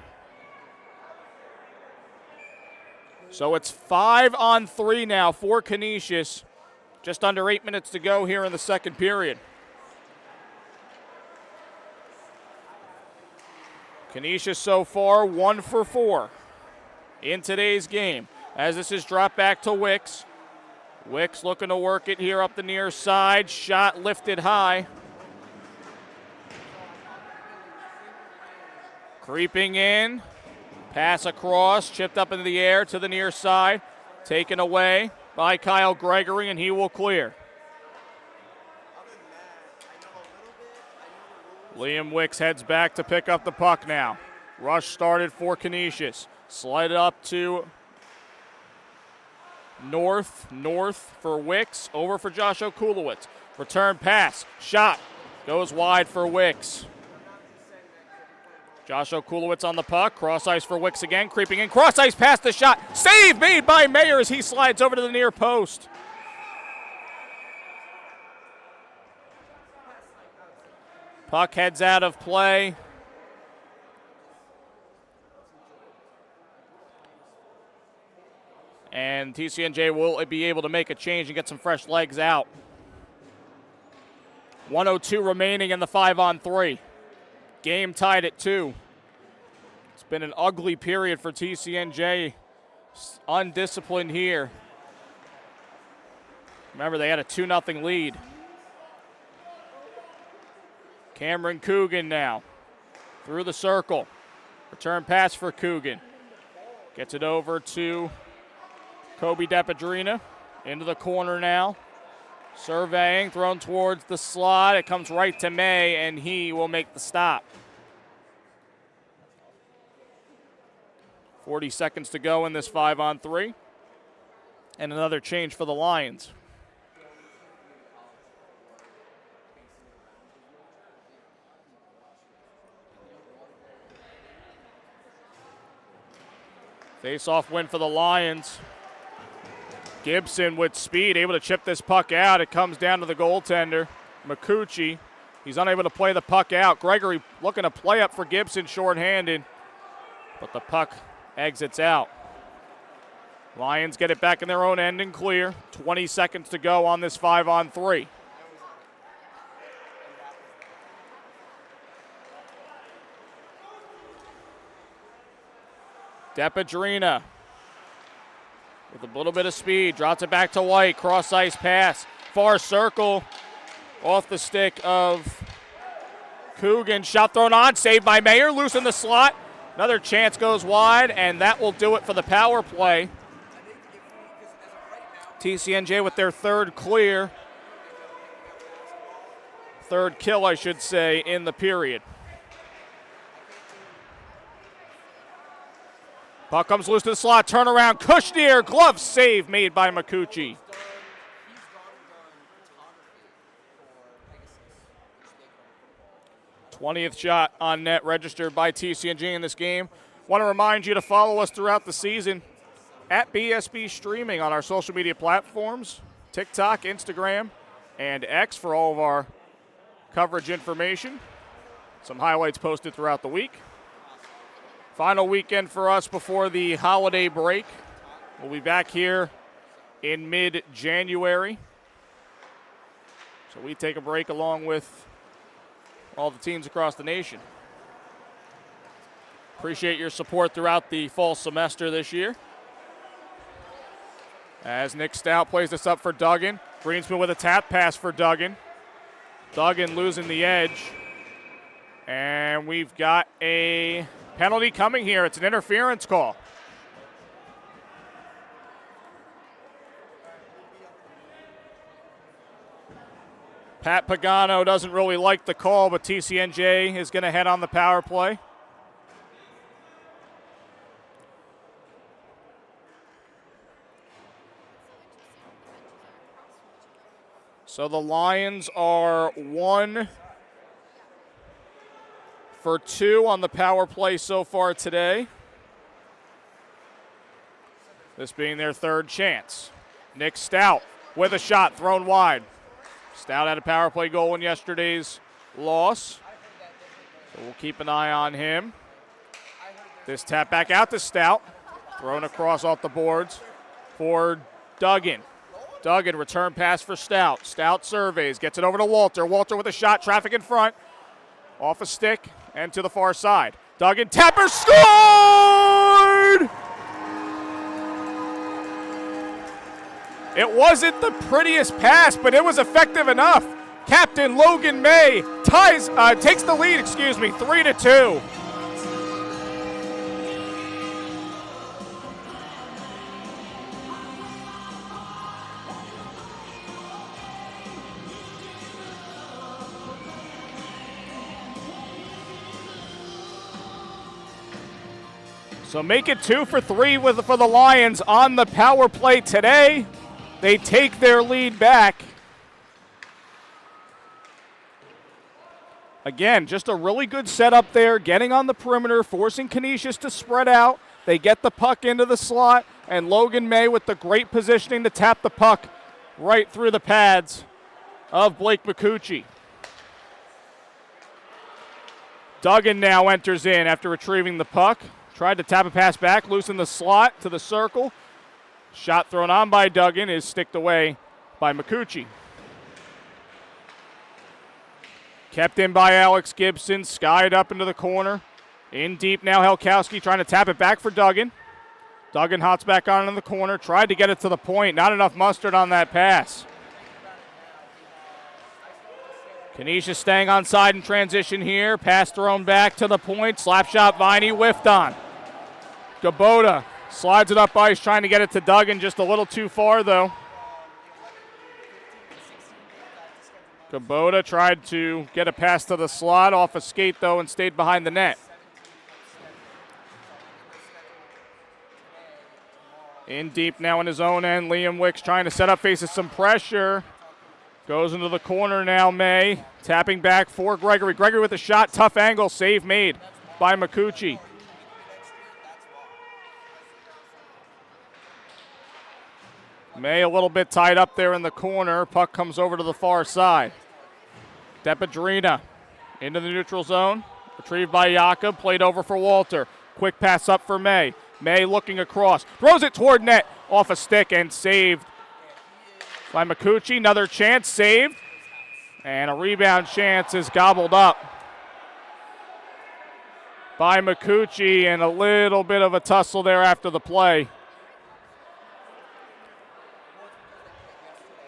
So it's 5-on-3 now for Canisius. Just under 8 minutes to go here in the second period. Canisius so far 1 for 4 in today's game. As this is dropped back to Wicks. Wicks looking to work it here up the near side. Shot lifted high. Creeping in. Pass across. Chipped up into the air to the near side. Taken away by Kyle Gregory, and he will clear. Liam Wicks heads back to pick up the puck now. Rush started for Canisius. Slide it up to North for Wicks. Over for Josh Okulowicz. Return pass. Shot. Goes wide for Wicks. Josh Okulowicz on the puck. Cross ice for Wicks again. Creeping in. Cross ice past the shot. Save made by Mayer as he slides over to the near post. Puck heads out of play. And TCNJ will be able to make a change and get some fresh legs out. 1:02 remaining in the 5-on-3. Game tied at 2. It's been an ugly period for TCNJ. Undisciplined here. Remember, they had a 2-0 lead. Cameron Coogan now. Through the circle. Return pass for Coogan. Gets it over to Kobe Depadrina. Into the corner now. Surveying, thrown towards the slot. It comes right to May, and he will make the stop. 40 seconds to go in this 5-on-3. And another change for the Lions. Face-off win for the Lions. Gibson with speed, able to chip this puck out. It comes down to the goaltender, Makuchi. He's unable to play the puck out. Gregory looking to play up for Gibson, shorthanded, but the puck exits out. Lions get it back in their own end and clear. 20 seconds to go on this 5-on-3. Depedrina with a little bit of speed, drops it back to White, cross ice pass, far circle, off the stick of Coogan, shot thrown on, saved by Mayer, loose in the slot. Another chance goes wide, and that will do it for the power play. TCNJ with their third clear, third kill, I should say, in the period. Puck comes loose to the slot, turnaround, Kushner, glove save made by Makuchi. 20th shot on net registered by TCNJ in this game. Want to remind you to follow us throughout the season at BSB Streaming on our social media platforms, TikTok, Instagram, and X for all of our coverage information. Some highlights posted throughout the week. Final weekend for us before the holiday break. We'll be back here in mid-January. So we take a break along with all the teams across the nation. Appreciate your support throughout the fall semester this year. As Nick Stout plays this up for Duggan. Greenspan with a tap pass for Duggan. Duggan losing the edge. And we've got a penalty coming here. It's an interference call. Pat Pagano doesn't really like the call, but TCNJ is going to head on the power play. So the Lions are 1 for 2 on the power play so far today. This being their third chance. Nick Stout with a shot thrown wide. Stout had a power play goal in yesterday's loss, so we'll keep an eye on him. This tap back out to Stout, thrown across off the boards for Duggan. Duggan, return pass for Stout. Stout surveys, gets it over to Walter. Walter with a shot, traffic in front, off a stick and to the far side. Duggan, tapper, scored! It wasn't the prettiest pass, but it was effective enough. Captain Logan May takes the lead, 3-2. So make it 2 for 3 for the Lions on the power play today. They take their lead back. Again, just a really good setup there, getting on the perimeter, forcing Canisius to spread out. They get the puck into the slot, and Logan May with the great positioning to tap the puck right through the pads of Blake Makuchi. Duggan now enters in after retrieving the puck. Tried to tap a pass back, loose in the slot to the circle. Shot thrown on by Duggan is sticked away by Makuchi. Kept in by Alex Gibson, skied up into the corner. In deep now, Helkowski trying to tap it back for Duggan. Duggan hops back on in the corner, tried to get it to the point. Not enough mustard on that pass. Canisius staying on side in transition here. Pass thrown back to the point. Slap shot, Viney whiffed on. Gabota slides it up ice, trying to get it to Duggan, just a little too far though. Kubota tried to get a pass to the slot, off a skate though, and stayed behind the net. In deep now in his own end, Liam Wicks trying to set up, faces some pressure. Goes into the corner now, May. Tapping back for Gregory. Gregory with a shot, tough angle, save made by Makuchi. May a little bit tied up there in the corner. Puck comes over to the far side. Depedrina into the neutral zone. Retrieved by Jakob, played over for Walter. Quick pass up for May. May looking across. Throws it toward net. Off a stick and saved by Makuchi. Another chance, saved. And a rebound chance is gobbled up by Makuchi, and a little bit of a tussle there after the play.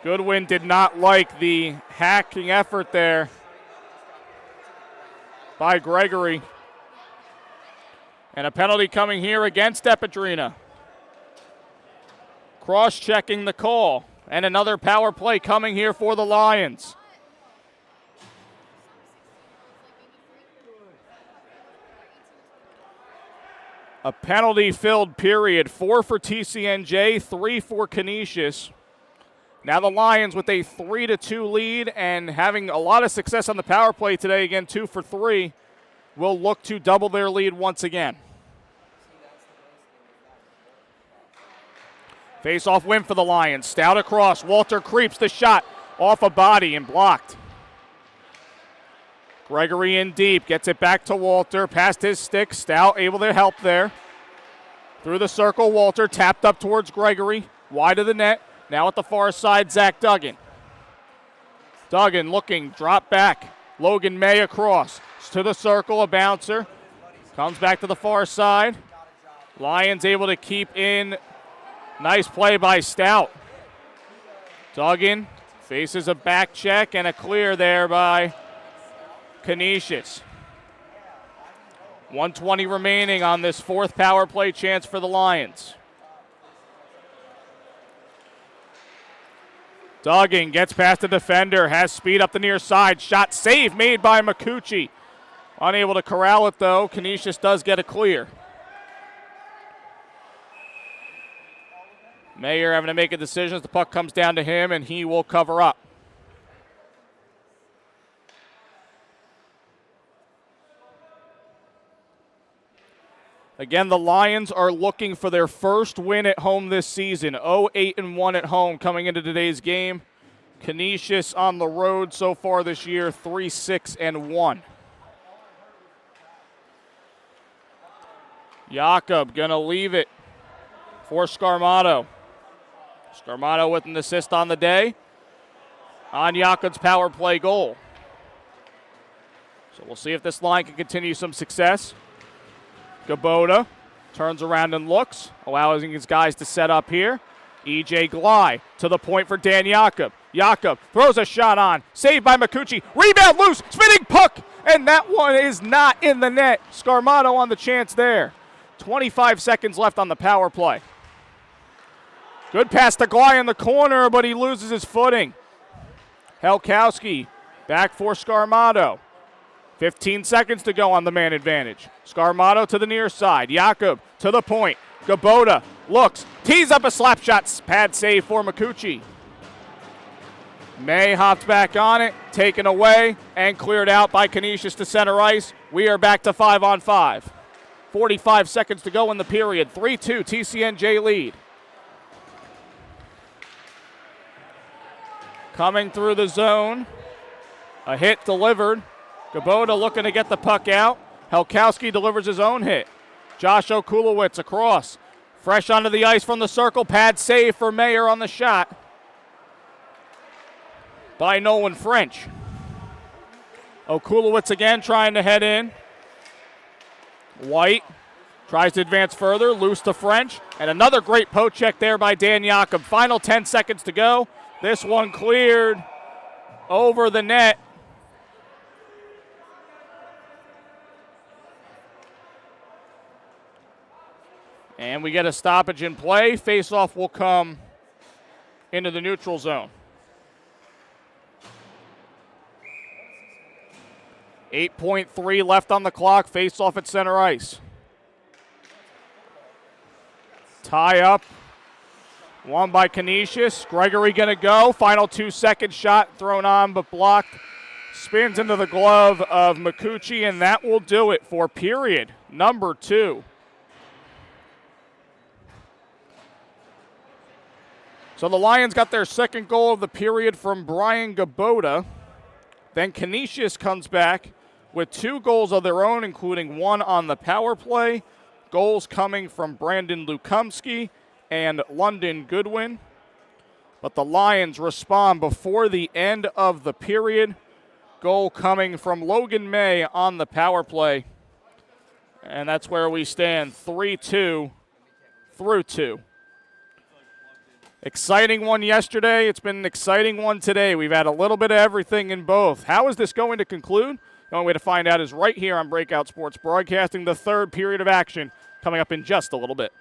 Goodwin did not like the hacking effort there by Gregory. And a penalty coming here against Depedrina. Cross-checking the call. And another power play coming here for the Lions. A penalty-filled period. 4 for TCNJ, 3 for Canisius. Now the Lions with a 3-2 lead and having a lot of success on the power play today. Again, 2 for 3. Will look to double their lead once again. Face-off win for the Lions. Stout across. Walter creeps the shot off a body and blocked. Gregory in deep. Gets it back to Walter. Past his stick. Stout able to help there. Through the circle, Walter tapped up towards Gregory. Wide of the net. Now at the far side, Zach Duggan. Duggan looking. Drop back. Logan May across. To the circle, a bouncer. Comes back to the far side. Lions able to keep in. Nice play by Stout. Duggan faces a back check and a clear there by Canisius. 1:20 remaining on this 4th power play chance for the Lions. Duggan gets past the defender, has speed up the near side. Shot save made by Makuchi. Unable to corral it though. Canisius does get a clear. Mayer having to make a decision as the puck comes down to him, and he will cover up. Again, the Lions are looking for their first win at home this season. 0-8-1 at home coming into today's game. Canisius on the road so far this year, 3-6-1. Jakob gonna leave it for Scarmato. Scarmato with an assist on the day on Jakob's power play goal. So we'll see if this line can continue some success. Kubota turns around and looks, allowing his guys to set up here. E.J. Glye to the point for Dan Jakob. Jakob throws a shot on, saved by Makuchi. Rebound loose, spinning puck, and that one is not in the net. Scarmato on the chance there. 25 seconds left on the power play. Good pass to Glye in the corner, but he loses his footing. Helkowski back for Scarmato. 15 seconds to go on the man advantage. Scarmato to the near side. Jakob to the point. Kubota looks, tees up a slap shot, pad save for Makuchi. May hopped back on it, taken away, and cleared out by Canisius to center ice. We are back to 5-on-5. 45 seconds to go in the period. 3-2 TCNJ lead. Coming through the zone. A hit delivered. Kubota looking to get the puck out. Helkowski delivers his own hit. Josh Okulowicz across. Fresh onto the ice from the circle. Pad save for Mayer on the shot by Nolan French. Okulowicz again trying to head in. White tries to advance further. Loose to French. And another great poke check there by Dan Jakob. Final 10 seconds to go. This one cleared over the net. And we get a stoppage in play. Face-off will come into the neutral zone. 8.3 left on the clock. Face off at center ice. Tie up. Won by Canisius. Gregory going to go. Final 2-second shot thrown on but blocked. Spins into the glove of Makuchi, and that will do it for period number 2. So the Lions got their second goal of the period from Brian Gabota. Then Canisius comes back with 2 goals of their own, including 1 on the power play. Goals coming from Brandon Lukumsky and London Goodwin. But the Lions respond before the end of the period. Goal coming from Logan May on the power play. And that's where we stand, 3-2 through 2. Exciting one yesterday. It's been an exciting one today. We've had a little bit of everything in both. How is this going to conclude? The only way to find out is right here on Breakout Sports Broadcasting, the third period of action coming up in just a little bit.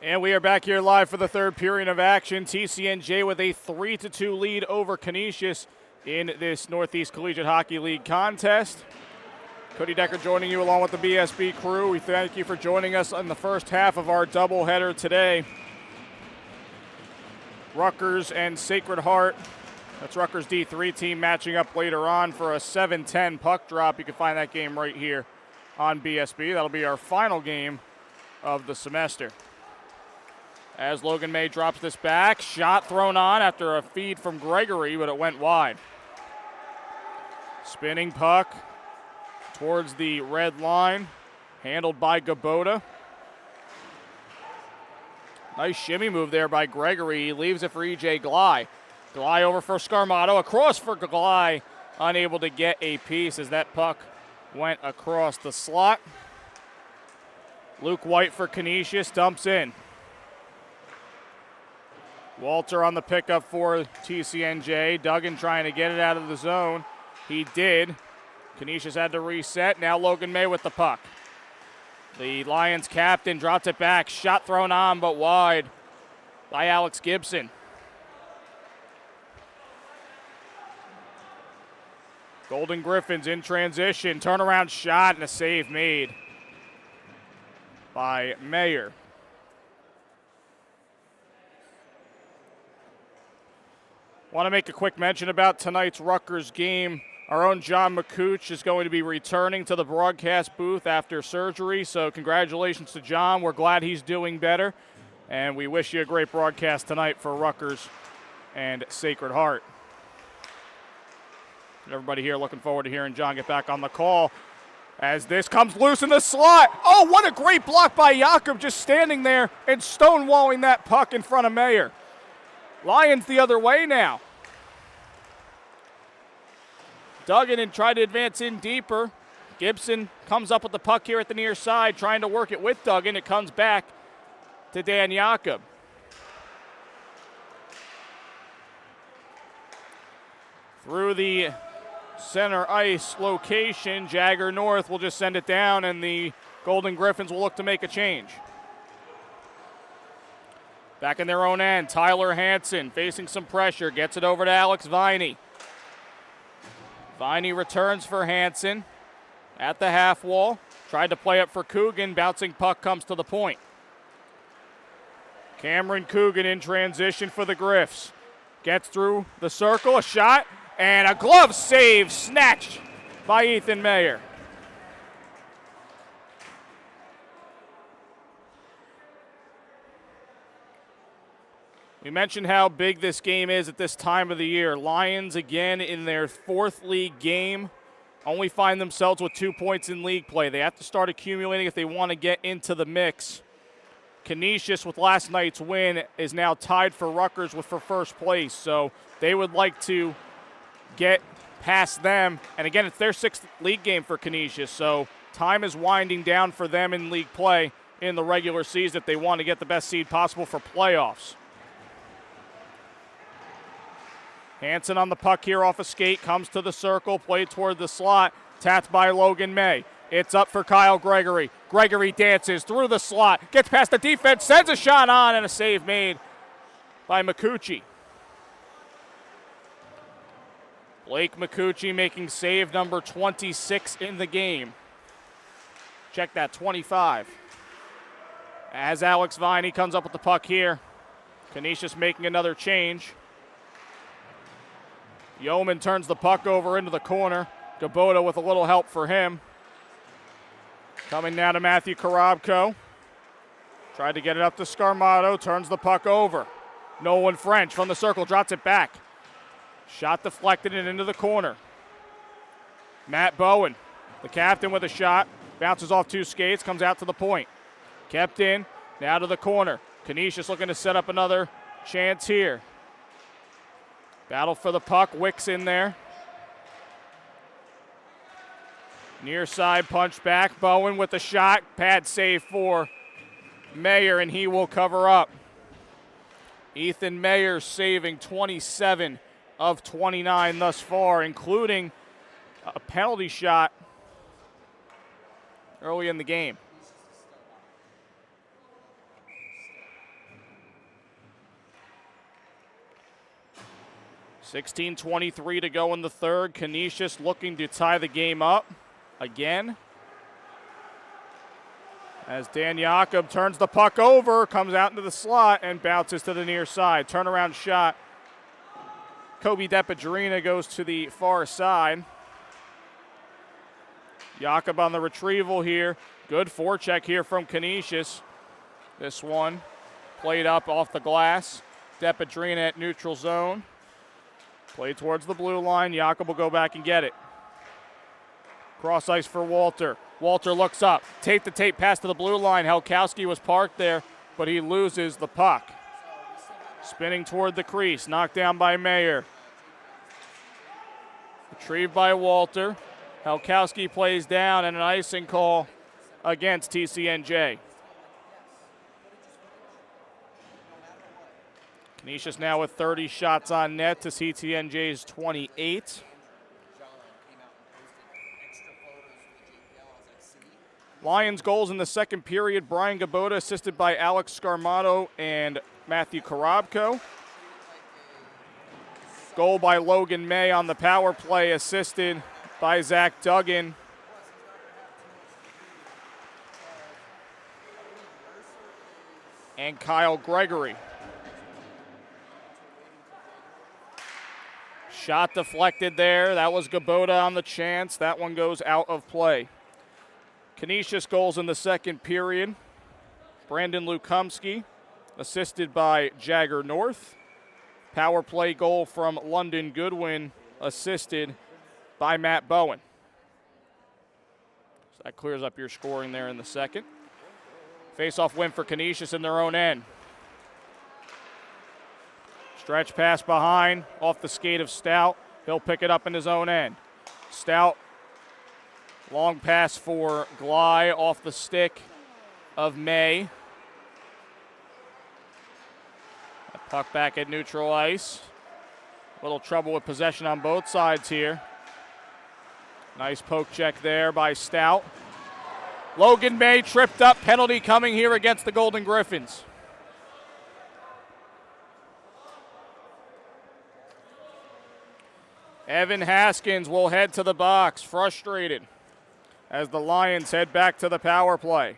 And we are back here live for the third period of action. TCNJ with a 3-2 lead over Canisius in this Northeast Collegiate Hockey League contest. Cody Decker joining you along with the BSB crew. We thank you for joining us in the first half of our doubleheader today. Rutgers and Sacred Heart. That's Rutgers D3 team matching up later on for a 7-10 puck drop. You can find that game right here on BSB. That'll be our final game of the semester. As Logan May drops this back, shot thrown on after a feed from Gregory, but it went wide. Spinning puck towards the red line, handled by Gabota. Nice shimmy move there by Gregory. He leaves it for E.J. Gley. Gley over for Scarmato, across for Gley, unable to get a piece as that puck went across the slot. Luke White for Canisius dumps in. Walter on the pickup for TCNJ. Duggan trying to get it out of the zone. He did. Canisius had to reset. Now Logan May with the puck. The Lions captain drops it back. Shot thrown on but wide by Alex Gibson. Golden Griffins in transition. Turnaround shot and a save made by Mayer. Want to make a quick mention about tonight's Rutgers game. Our own John McCooch is going to be returning to the broadcast booth after surgery, so congratulations to John. We're glad he's doing better, and we wish you a great broadcast tonight for Rutgers and Sacred Heart. Everybody here looking forward to hearing John get back on the call as this comes loose in the slot. Oh, what a great block by Jakob, just standing there and stonewalling that puck in front of Mayer. Lions the other way now. Duggan and tried to advance in deeper. Gibson comes up with the puck here at the near side, trying to work it with Duggan. It comes back to Dan Jakob. Through the center ice location, Jagger North will just send it down, and the Golden Griffins will look to make a change. Back in their own end, Tyler Hansen facing some pressure, gets it over to Alex Viney. Viney returns for Hansen at the half wall. Tried to play up for Coogan, bouncing puck comes to the point. Cameron Coogan in transition for the Griffs. Gets through the circle, a shot, and a glove save snatched by Ethan Mayer. We mentioned how big this game is at this time of the year. Lions again in their fourth league game only find themselves with 2 points in league play. They have to start accumulating if they want to get into the mix. Canisius, with last night's win, is now tied for Rutgers for first place, so they would like to get past them. And again, it's their sixth league game for Canisius, so time is winding down for them in league play in the regular season if they want to get the best seed possible for playoffs. Hansen on the puck here off a skate, comes to the circle, played toward the slot, tapped by Logan May. It's up for Kyle Gregory. Gregory dances through the slot, gets past the defense, sends a shot on, and a save made by McCucci. Blake McCucci making save number 26 in the game. Check that, 25. As Alex Viney comes up with the puck here. Canisius making another change. Yeoman turns the puck over into the corner. Gabota with a little help for him. Coming now to Matthew Karabko. Tried to get it up to Scarmato, turns the puck over. Nolan French from the circle, drops it back. Shot deflected and into the corner. Matt Bowen, the captain with a shot. Bounces off two skates, comes out to the point. Kept in, now to the corner. Canisius looking to set up another chance here. Battle for the puck, Wicks in there. Near side punch back, Bowen with the shot. Pad save for Mayer, and he will cover up. Ethan Mayer saving 27 of 29 thus far, including a penalty shot early in the game. 16:23 to go in the third. Canisius looking to tie the game up again. As Dan Jakob turns the puck over, comes out into the slot, and bounces to the near side. Turnaround shot. Kobe Depadrina goes to the far side. Jakob on the retrieval here. Good forecheck here from Canisius. This one played up off the glass. Depadrina at neutral zone. Play towards the blue line. Jakob will go back and get it. Cross ice for Walter. Walter looks up. Tape-to-tape pass to the blue line. Helkowski was parked there, but he loses the puck. Spinning toward the crease. Knocked down by Mayer. Retrieved by Walter. Helkowski plays down, and an icing call against TCNJ. Canisius now with 30 shots on net to TCNJ's 28. Lions goals in the second period. Brian Gabota assisted by Alex Scarmato and Matthew Karabko. Goal by Logan May on the power play, assisted by Zach Duggan. And Kyle Gregory. Shot deflected there. That was Gabota on the chance. That one goes out of play. Canisius goals in the second period. Brandon Lukomsky, assisted by Jagger North. Power play goal from London Goodwin, assisted by Matt Bowen. So that clears up your scoring there in the second. Face-off win for Canisius in their own end. Stretch pass behind, off the skate of Stout. He'll pick it up in his own end. Stout, long pass for Gley, off the stick of May. A puck back at neutral ice. A little trouble with possession on both sides here. Nice poke check there by Stout. Logan May tripped up, penalty coming here against the Golden Griffins. Evan Haskins will head to the box, frustrated, as the Lions head back to the power play.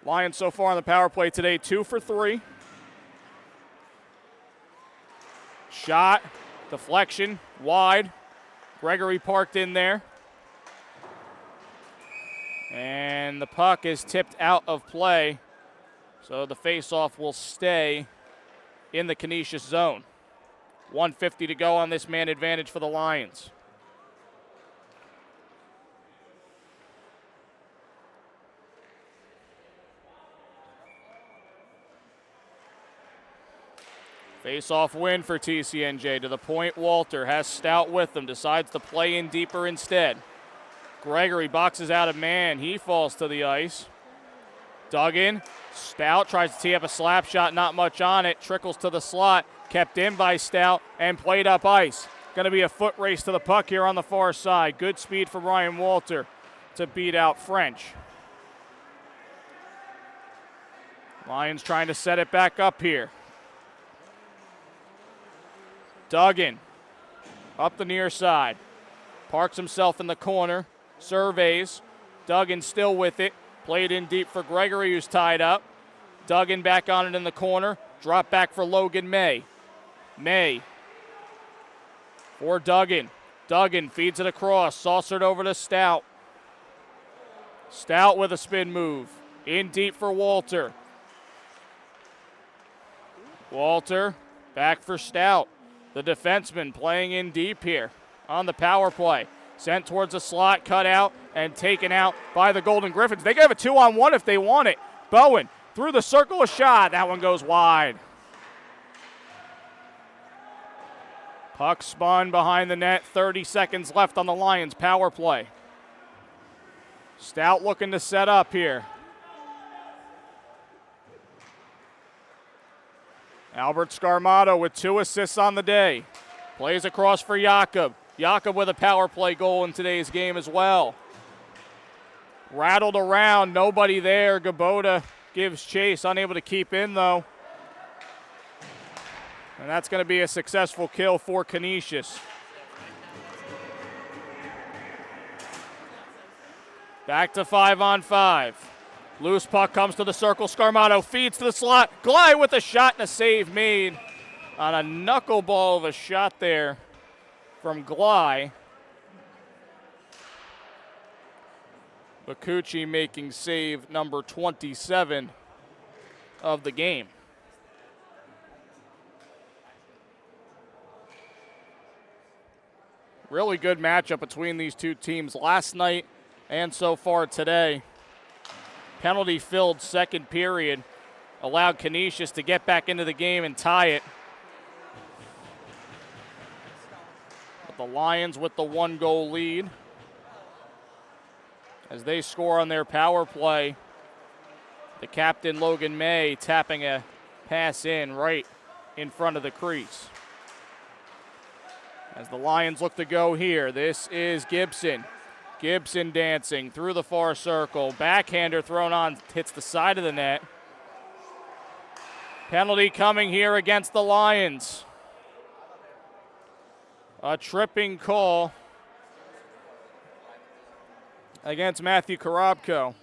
Lions so far on the power play today, 2 for 3. Shot, deflection, wide. Gregory parked in there. And the puck is tipped out of play, so the faceoff will stay in the Canisius zone. 1:50 to go on this man advantage for the Lions. Face-off win for TCNJ. To the point, Walter has Stout with him, decides to play in deeper instead. Gregory boxes out a man. He falls to the ice. Duggan. Stout tries to tee up a slap shot, not much on it. Trickles to the slot. Kept in by Stout and played up ice. Going to be a foot race to the puck here on the far side. Good speed for Ryan Walter to beat out French. Lions trying to set it back up here. Duggan up the near side. Parks himself in the corner. Surveys. Duggan still with it. Played in deep for Gregory, who's tied up. Duggan back on it in the corner. Drop back for Logan May. May for Duggan. Duggan feeds it across. Saucered over to Stout. Stout with a spin move. In deep for Walter. Walter back for Stout. The defenseman playing in deep here on the power play. Sent towards the slot, cut out, and taken out by the Golden Griffins. They can have a 2-on-1 if they want it. Bowen through the circle, a shot. That one goes wide. Puck spun behind the net. 30 seconds left on the Lions' power play. Stout looking to set up here. Albert Scarmato with 2 assists on the day. Plays across for Jakob. Jakob with a power play goal in today's game as well. Rattled around, nobody there. Gabota gives chase, unable to keep in though. And that's going to be a successful kill for Canisius. Back to 5-on-5. Loose puck comes to the circle. Scarmato feeds to the slot. Glide with a shot and a save made on a knuckleball of a shot there from Glide. Bakuchi making save number 27 of the game. Really good matchup between these two teams last night and so far today. Penalty-filled second period allowed Canisius to get back into the game and tie it. But the Lions with the 1-goal lead as they score on their power play. The captain, Logan May, tapping a pass in right in front of the crease. As the Lions look to go here, this is Gibson. Gibson dancing through the far circle. Backhander thrown on, hits the side of the net. Penalty coming here against the Lions. A tripping call against Matthew Korobko.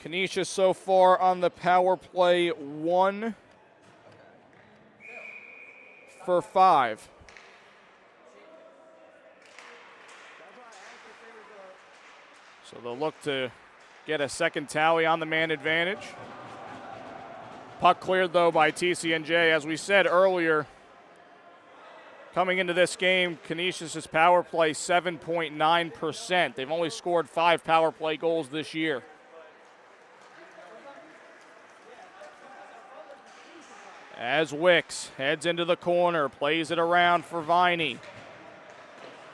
Canisius so far on the power play 1 for 5. So they'll look to get a second tally on the man advantage. Puck cleared though by TCNJ. As we said earlier, coming into this game, Canisius' power play 7.9%. They've only scored 5 power play goals this year. As Wicks heads into the corner, plays it around for Viney.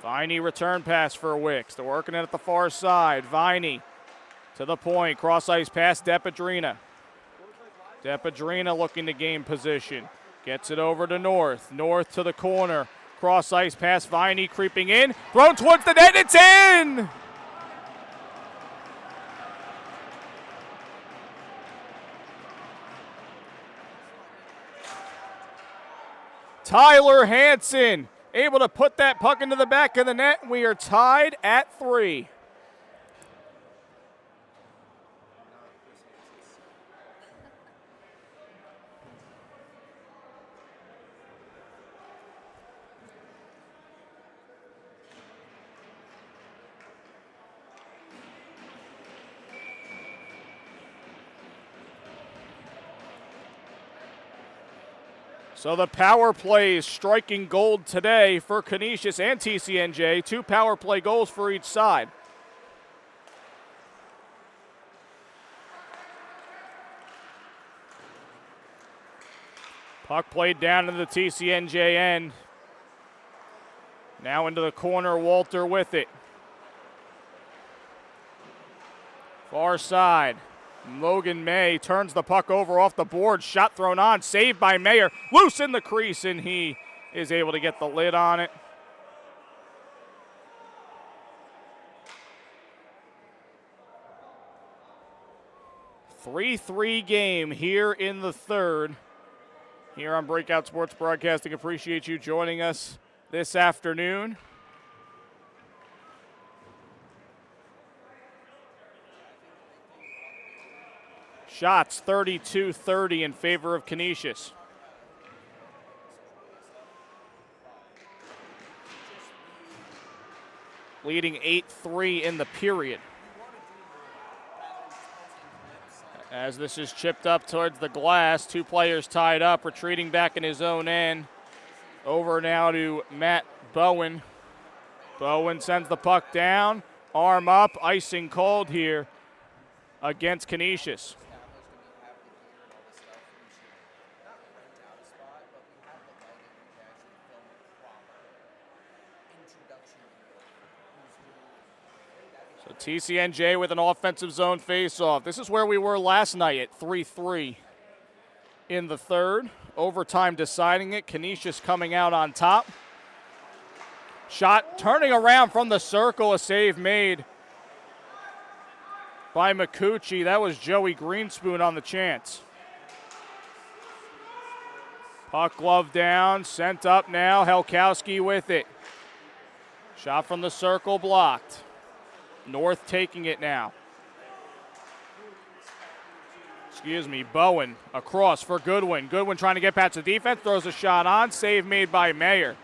Viney return pass for Wicks. They're working it at the far side. Viney to the point, cross ice pass Depadrina. Depadrina looking to gain position. Gets it over to North. North to the corner. Cross ice pass, Viney creeping in. Thrown towards the net, it's in! Tyler Hansen able to put that puck into the back of the net. We are tied at 3. So the power plays striking gold today for Canisius and TCNJ. 2 power play goals for each side. Puck played down to the TCNJ end. Now into the corner, Walter with it. Far side. Logan May turns the puck over off the board. Shot thrown on. Saved by Mayer. Loose in the crease, and he is able to get the lid on it. A 3-3 game here in the third. Here on Breakout Sports Broadcasting. Appreciate you joining us this afternoon. Shots 32-30 in favor of Canisius. Leading 8-3 in the period. As this is chipped up towards the glass, 2 players tied up, retreating back in his own end. Over now to Matt Bowen. Bowen sends the puck down, arm up, icing cold here against Canisius. TCNJ with an offensive zone faceoff. This is where we were last night at 3-3 in the third. overtime deciding it. Canisius coming out on top. Shot turning around from the circle, a save made by McCucci. That was Joey Greenspoon on the chance. Puck glove down, sent up now. Helkowski with it. Shot from the circle blocked. North taking it now. Bowen across for Goodwin. Goodwin trying to get past the defense, throws a shot on, save made by Mayer.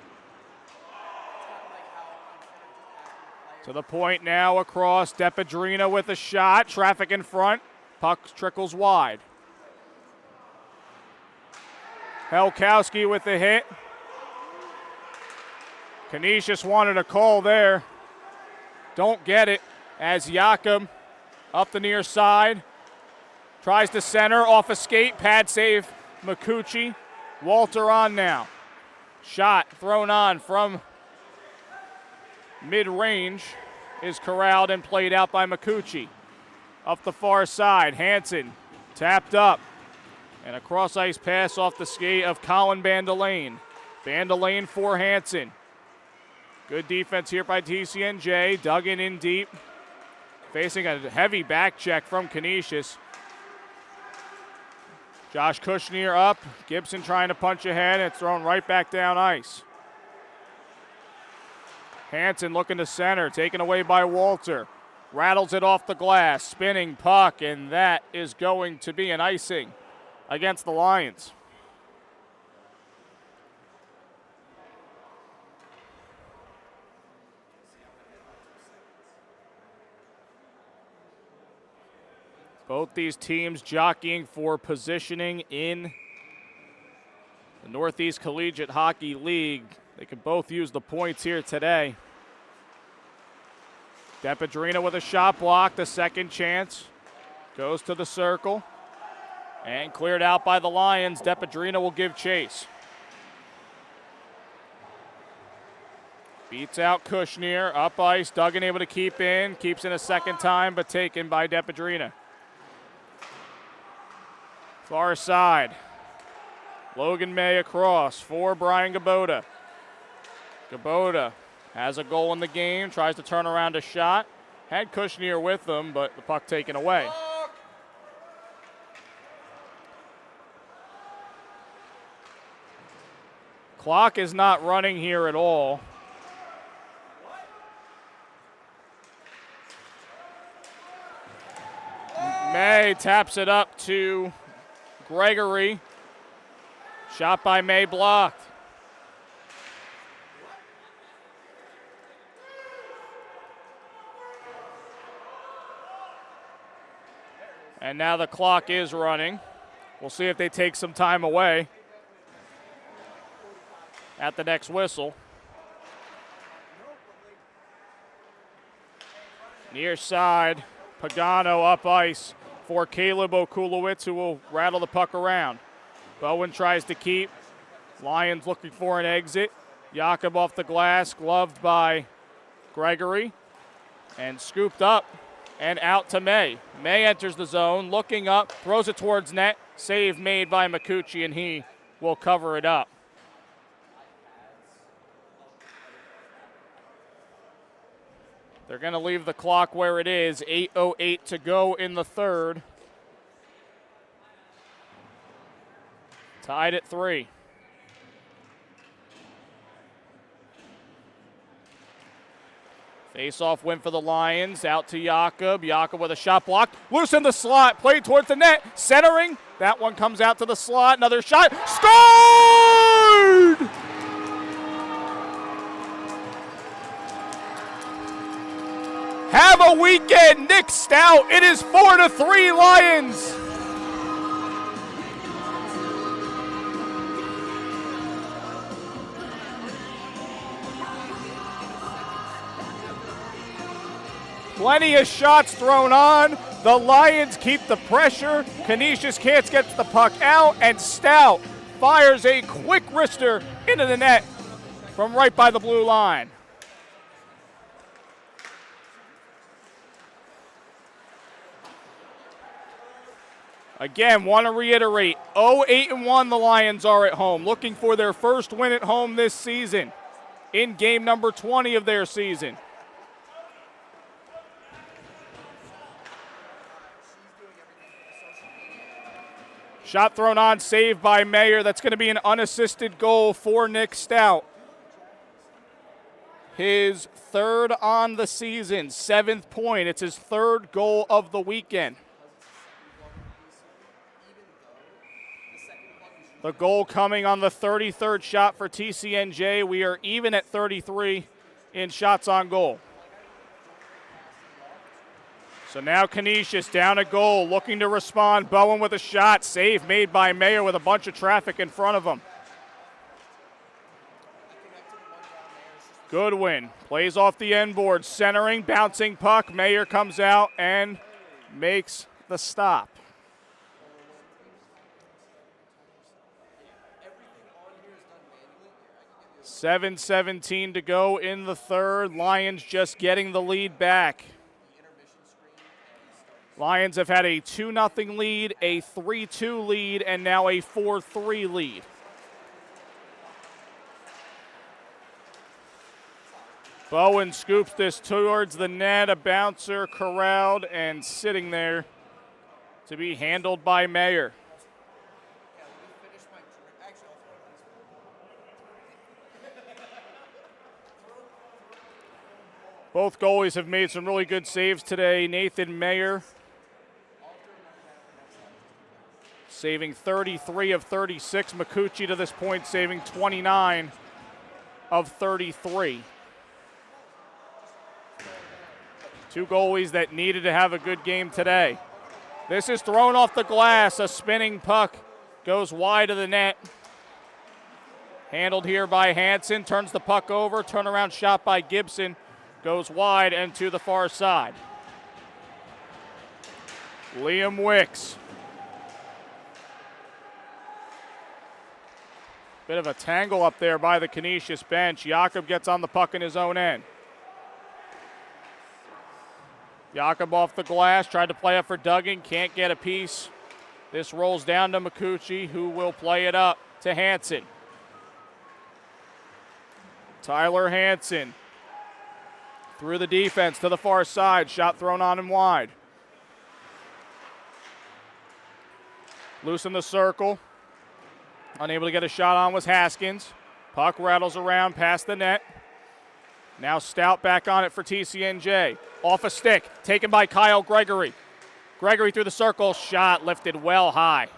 To the point now across, Depadrina with a shot, traffic in front, puck trickles wide. Helkowski with the hit. Canisius wanted a call there. Don't get it as Jakob up the near side. Tries to center, off a skate, pad save, McCucci. Walter on now. Shot thrown on from mid-range is corralled and played out by McCucci. Up the far side, Hansen tapped up. And a cross-ice pass off the skate of Colin Bandelaine. Bandelaine for Hansen. Good defense here by TCNJ. Dug in deep. Facing a heavy back check from Canisius. Josh Kushner up. Gibson trying to punch ahead. It's thrown right back down ice. Hansen looking to center. Taken away by Walter. Rattles it off the glass. Spinning puck. And that is going to be an icing against the Lions. Both these teams jockeying for positioning in the Northeast Collegiate Hockey League. They can both use the points here today. Depadrina with a shot block, the second chance. Goes to the circle. And cleared out by the Lions. Depadrina will give chase. Beats out Kushner, up ice. Duggan able to keep in. Keeps in a second time, but taken by Depadrina. Far side. Logan May across for Brian Gabota. Gabota has a goal in the game. Tries to turn around a shot. Had Kushner with him, but the puck taken away. Clock is not running here at all. May taps it up to Gregory. Shot by May blocked. And now the clock is running. We'll see if they take some time away at the next whistle. Near side, Pagano up ice for Caleb Okulowicz, who will rattle the puck around. Bowen tries to keep. Lions looking for an exit. Jakob off the glass, gloved by Gregory. And scooped up and out to May. May enters the zone, looking up, throws it towards net. Save made by McCucci, and he will cover it up. They're going to leave the clock where it is. 8:08 to go in the third. Tied at 3. Face-off win for the Lions. Out to Jakob. Jakob with a shot blocked. Loose in the slot. Played towards the net. Centering. That one comes out to the slot. Another shot. Scored! Have a weekend, Nick Stout. It is 4-3 Lions. Plenty of shots thrown on. The Lions keep the pressure. Canisius can't get the puck out, and Stout fires a quick wrister into the net from right by the blue line. Again, want to reiterate, 0-8-1 the Lions are at home, looking for their first win at home this season in game number 20 of their season. Shot thrown on, saved by Mayer. That's going to be an unassisted goal for Nick Stout. His third on the season, 7th point. It's his third goal of the weekend. The goal coming on the 33rd shot for TCNJ. We are even at 33 in shots on goal. So now Canisius down a goal, looking to respond. Bowen with a shot, save made by Mayer with a bunch of traffic in front of him. Goodwin plays off the end board, centering, bouncing puck. Mayer comes out and makes the stop. 7:17 to go in the third. Lions just getting the lead back. Lions have had a 2-0 lead, a 3-2 lead, and now a 4-3 lead. Bowen scoops this towards the net, a bouncer corralled and sitting there to be handled by Mayer. Both goalies have made some really good saves today. Nathan Mayer saving 33 of 36. Makuchi to this point saving 29 of 33. Two goalies that needed to have a good game today. This is thrown off the glass. A spinning puck goes wide of the net. Handled here by Hansen. Turns the puck over. Turnaround shot by Gibson. Goes wide and to the far side. Liam Wicks. Bit of a tangle up there by the Canisius bench. Jakob gets on the puck in his own end. Jakob off the glass, tried to play up for Duggan, can't get a piece. This rolls down to Makuchi, who will play it up to Hansen. Tyler Hansen through the defense to the far side, shot thrown on him wide. Loose in the circle. Unable to get a shot on was Haskins. Puck rattles around past the net. Now Stout back on it for TCNJ. Off a stick, taken by Kyle Gregory. Gregory through the circle, shot lifted well high.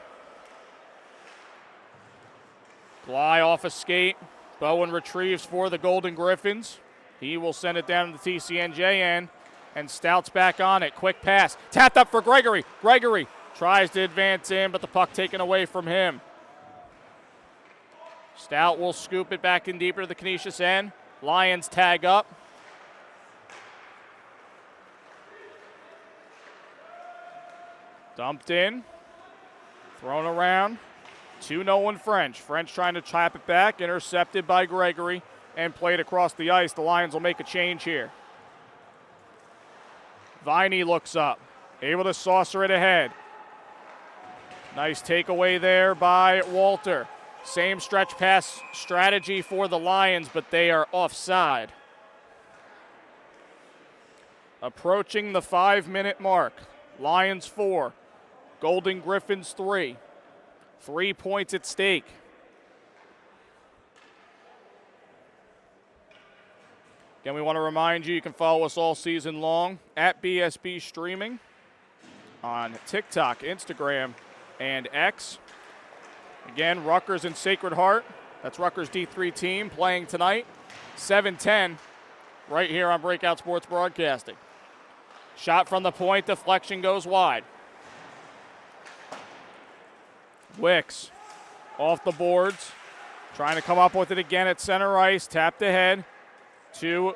Fly off a skate. Bowen retrieves for the Golden Griffins. He will send it down to the TCNJ end, and Stout's back on it. Quick pass, tapped up for Gregory. Gregory tries to advance in, but the puck taken away from him. Stout will scoop it back in deeper to the Canisius end. Lions tag up. Dumped in, thrown around to Nolan French. French trying to trap it back, intercepted by Gregory, and played across the ice. The Lions will make a change here. Viney looks up, able to saucer it ahead. Nice takeaway there by Walter. Same stretch pass strategy for the Lions, but they are offside. Approaching the 5-minute mark. Lions 4, Golden Griffins 3. 3 points at stake. Again, we want to remind you, you can follow us all season long at BSB Streaming on TikTok, Instagram, and X. Again, Rutgers and Sacred Heart. That's Rutgers D3 team playing tonight, 7:10, right here on Breakout Sports Broadcasting. Shot from the point, deflection goes wide. Wicks off the boards, trying to come up with it again at center ice, tapped ahead to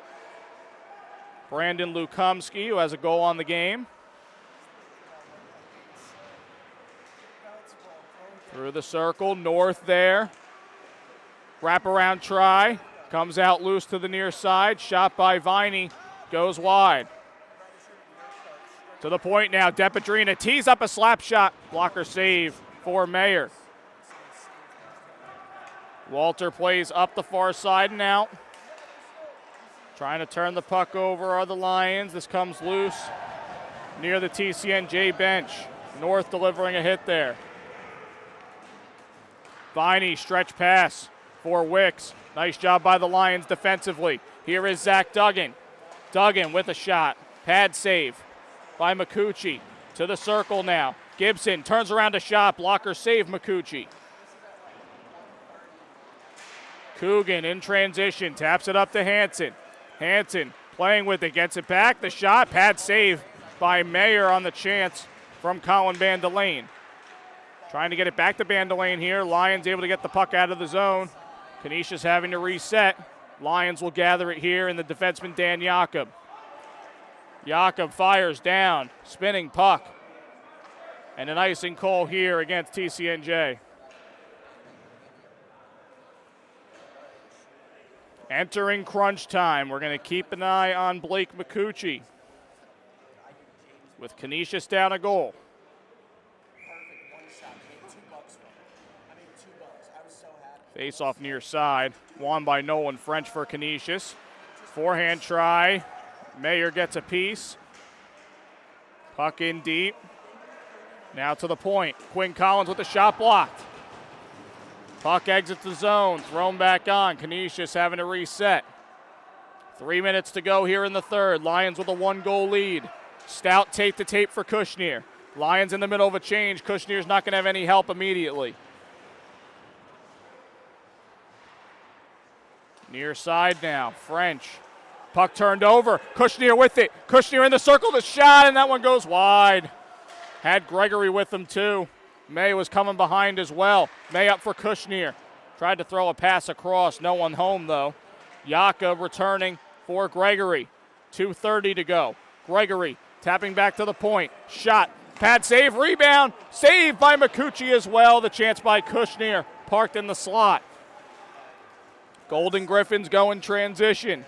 Brandon Lukomsky, who has a goal on the game. Through the circle, north there. Wraparound try, comes out loose to the near side. Shot by Viney, goes wide. To the point now, Depedrina tees up a slap shot. Blocker save for Mayer. Walter plays up the far side and out. Trying to turn the puck over are the Lions. This comes loose near the TCNJ bench. North delivering a hit there. Viney, stretch pass for Wicks. Nice job by the Lions defensively. Here is Zach Duggan. Duggan with a shot. Pad save by Makuchi. To the circle now. Gibson turns around a shot. Blocker save Makuchi. Coogan in transition. Taps it up to Hansen. Hansen playing with it. Gets it back. The shot. Pad save by Mayer on the chance from Colin Bandelaine. Trying to get it back to Bandelaine here. Lions able to get the puck out of the zone. Canisius having to reset. Lions will gather it here in the defenseman Dan Jakob. Jakob fires down. Spinning puck. And an icing call here against TCNJ. Entering crunch time. We're going to keep an eye on Blake McCucci. With Canisius down a goal. Face off near side. Won by Nolan French for Canisius. Forehand try. Mayer gets a piece. Puck in deep. Now to the point. Quinn Collins with the shot blocked. Puck exits the zone. Thrown back on. Canisius having to reset. 3 minutes to go here in the third. Lions with a 1-goal lead. Stout tape to tape for Kushner. Lions in the middle of a change. Kushner's not going to have any help immediately. Near side now. French. Puck turned over. Kushner with it. Kushner in the circle. The shot, and that one goes wide. Had Gregory with him, too. May was coming behind as well. May up for Kushner. Tried to throw a pass across. No one home, though. Jakob returning for Gregory. 2:30 to go. Gregory tapping back to the point. Shot. Pad save. Rebound. Saved by Makuchi as well. The chance by Kushner. Parked in the slot. Golden Griffins go in transition.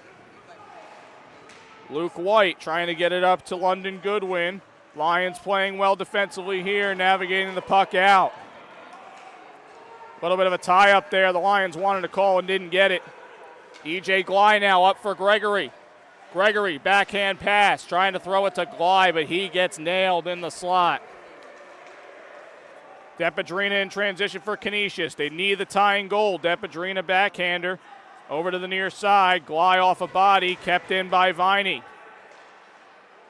Luke White trying to get it up to London Goodwin. Lions playing well defensively here, navigating the puck out. A little bit of a tie up there. The Lions wanted to call and didn't get it. E.J. Glye now up for Gregory. Gregory, backhand pass, trying to throw it to Glye, but he gets nailed in the slot. Depedrina in transition for Canisius. They need the tying goal. Depedrina backhander over to the near side. Glye off a body, kept in by Viney.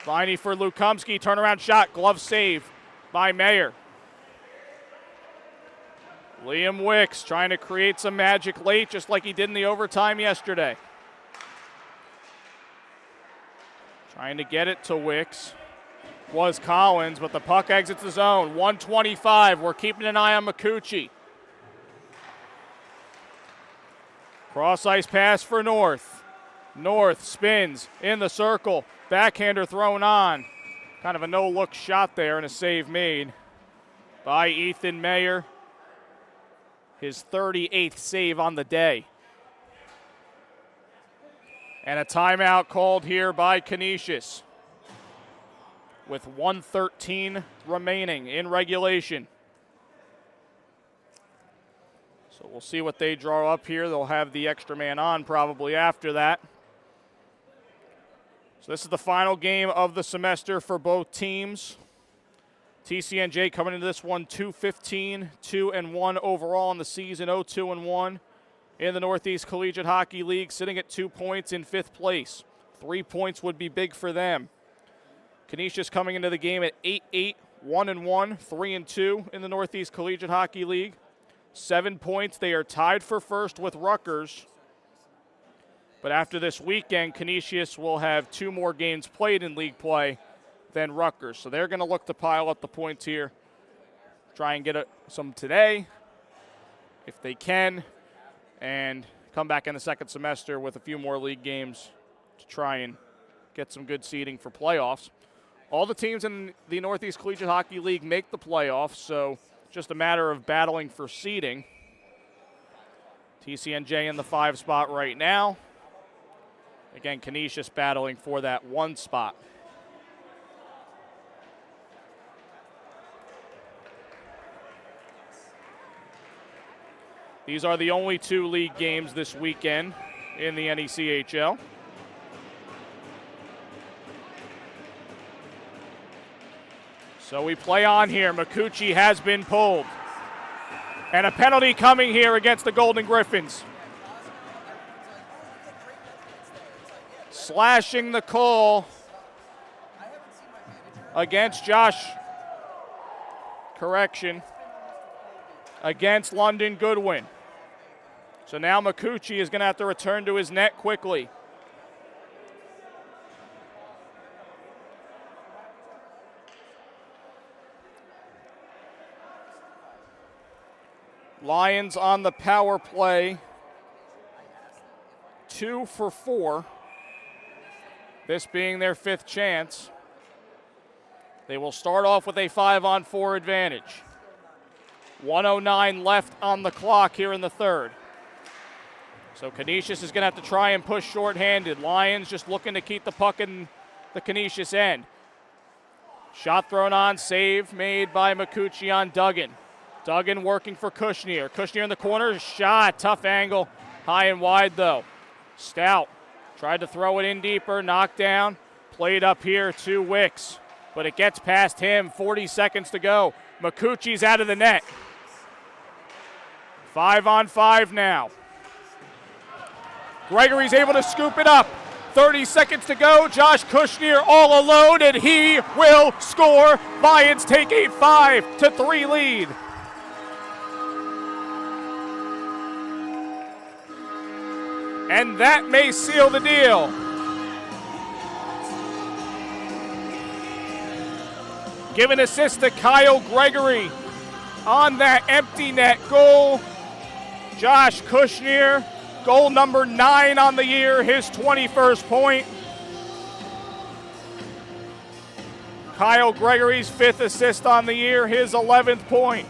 Viney for Lukumski, turnaround shot, glove save by Mayer. Liam Wicks trying to create some magic late, just like he did in the overtime yesterday. Trying to get it to Wicks was Collins, but the puck exits the zone. 1:25, we're keeping an eye on Makuchi. Cross ice pass for North. North spins in the circle. Backhander thrown on. Kind of a no-look shot there and a save made by Ethan Mayer. His 38th save on the day. And a timeout called here by Canisius with 1:13 remaining in regulation. So we'll see what they draw up here. They'll have the extra man on probably after that. So this is the final game of the semester for both teams. TCNJ coming into this one 2-15, 2-1 overall in the season, 0-2-1 in the Northeast Collegiate Hockey League, sitting at 2 points in 5th place. 3 points would be big for them. Canisius coming into the game at 8-8, 1-1, 3-2 in the Northeast Collegiate Hockey League. 7 points. They are tied for first with Rutgers. But after this weekend, Canisius will have 2 more games played in league play than Rutgers. So they're going to look to pile up the points here, try and get some today if they can, and come back in the second semester with a few more league games to try and get some good seeding for playoffs. All the teams in the Northeast Collegiate Hockey League make the playoffs, so just a matter of battling for seeding. TCNJ in the 5 spot right now. Again, Canisius battling for that 1 spot. These are the only 2 league games this weekend in the NECHL. So we play on here. Makuchi has been pulled. And a penalty coming here against the Golden Griffins. Slashing the call against Josh. Correction. Against London Goodwin. So now Makuchi is going to have to return to his net quickly. Lions on the power play, 2 for 4. This being their 5th chance. They will start off with a 5-on-4 advantage. 1:09 left on the clock here in the 3rd. So Canisius is going to have to try and push shorthanded. Lions just looking to keep the puck in the Canisius end. Shot thrown on, save made by Makuchi on Duggan. Duggan working for Kushner. Kushner in the corner, shot, tough angle. High and wide though. Stout tried to throw it in deeper, knocked down. Played up here to Wicks, but it gets past him. 40 seconds to go. Makuchi's out of the net. 5-on-5 now. Gregory's able to scoop it up. 30 seconds to go. Josh Kushner all alone, and he will score. Lions take a 5-3 lead. And that may seal the deal. Give an assist to Kyle Gregory on that empty net goal. Josh Kushner, goal number 9 on the year, his 21st point. Kyle Gregory's 5th assist on the year, his 11th point.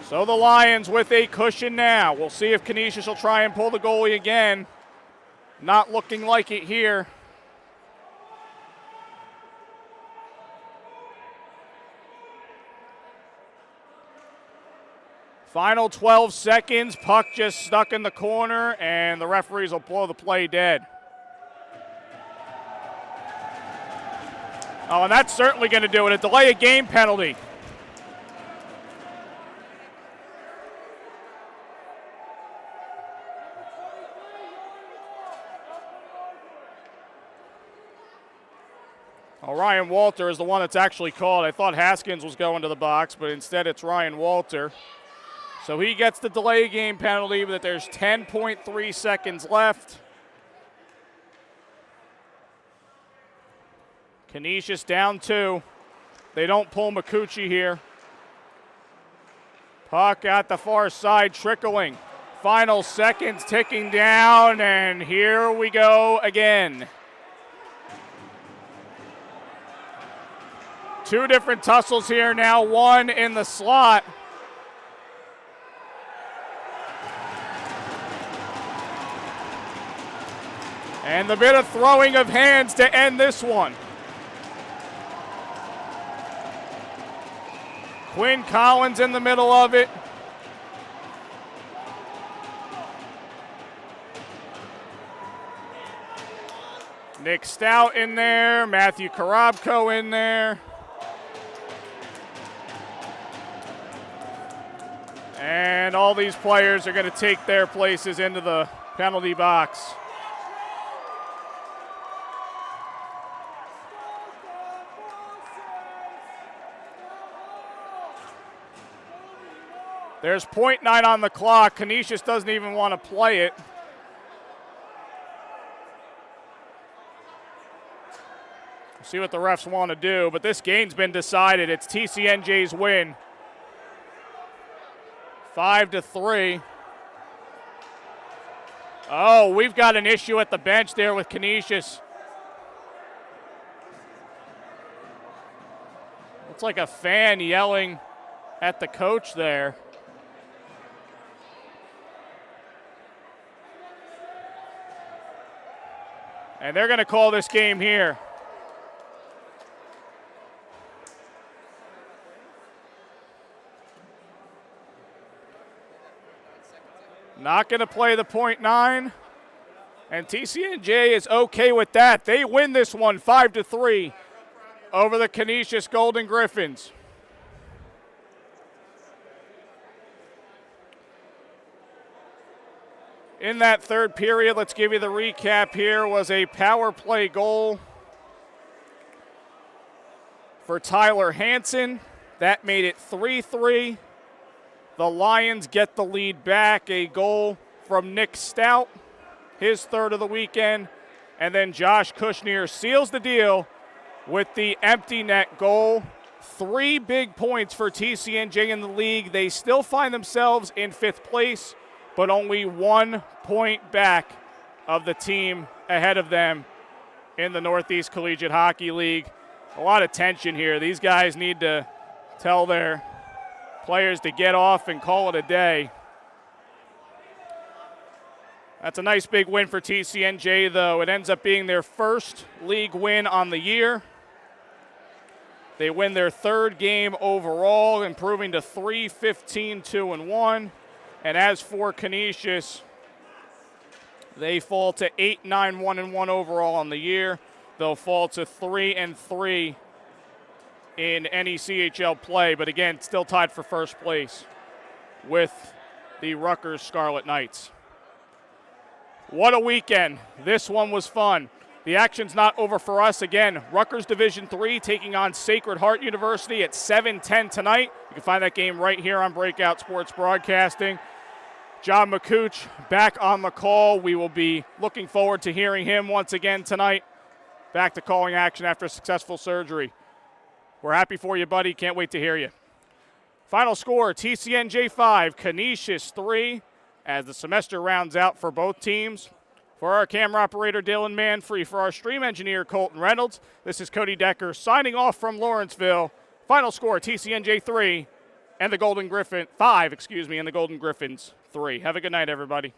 So the Lions with a cushion now. We'll see if Canisius will try and pull the goalie again. Not looking like it here. Final 12 seconds. Puck just stuck in the corner, and the referees will blow the play dead. Oh, and that's certainly going to do it. A delay of game penalty. Well, Ryan Walter is the one that's actually called. I thought Haskins was going to the box, but instead it's Ryan Walter. So he gets the delay game penalty, but there's 10.3 seconds left. Canisius down 2. They don't pull Makuchi here. Puck at the far side, trickling. Final seconds ticking down, and here we go again. 2 different tussles here now, one in the slot. And the bit of throwing of hands to end this one. Quinn Collins in the middle of it. Nick Stout in there, Matthew Karabko in there. And all these players are going to take their places into the penalty box. There's .9 on the clock. Canisius doesn't even want to play it. We'll see what the refs want to do, but this game's been decided. It's TCNJ's win. 5-3. Oh, we've got an issue at the bench there with Canisius. It's like a fan yelling at the coach there. And they're going to call this game here. Not going to play the .9. And TCNJ is okay with that. They win this one 5-3 over the Canisius Golden Griffins. In that third period, let's give you the recap here, was a power play goal for Tyler Hansen. That made it 3-3. The Lions get the lead back. A goal from Nick Stout, his third of the weekend. And then Josh Kushner seals the deal with the empty net goal. 3 big points for TCNJ in the league. They still find themselves in 5th place, but only 1 point back of the team ahead of them in the Northeast Collegiate Hockey League. A lot of tension here. These guys need to tell their players to get off and call it a day. That's a nice big win for TCNJ, though. It ends up being their first league win on the year. They win their 3rd game overall, improving to 3-15-2-1. And as for Canisius, they fall to 8-9-1-1 overall on the year. They'll fall to 3-3 in any CHL play, but again, still tied for first place with the Rutgers Scarlet Knights. What a weekend. This one was fun. The action's not over for us. Again, Rutgers Division III taking on Sacred Heart University at 7:10 tonight. You can find that game right here on Breakout Sports Broadcasting. John McCooch back on the call. We will be looking forward to hearing him once again tonight. Back to calling action after a successful surgery. We're happy for you, buddy. Can't wait to hear you. Final score, TCNJ 5, Canisius 3, as the semester rounds out for both teams. For our camera operator, Dylan Manfree, for our stream engineer, Colton Reynolds, this is Cody Decker signing off from Lawrenceville. Final score, TCNJ 3 and the Golden Griffin 5, and the Golden Griffins 3. Have a good night, everybody.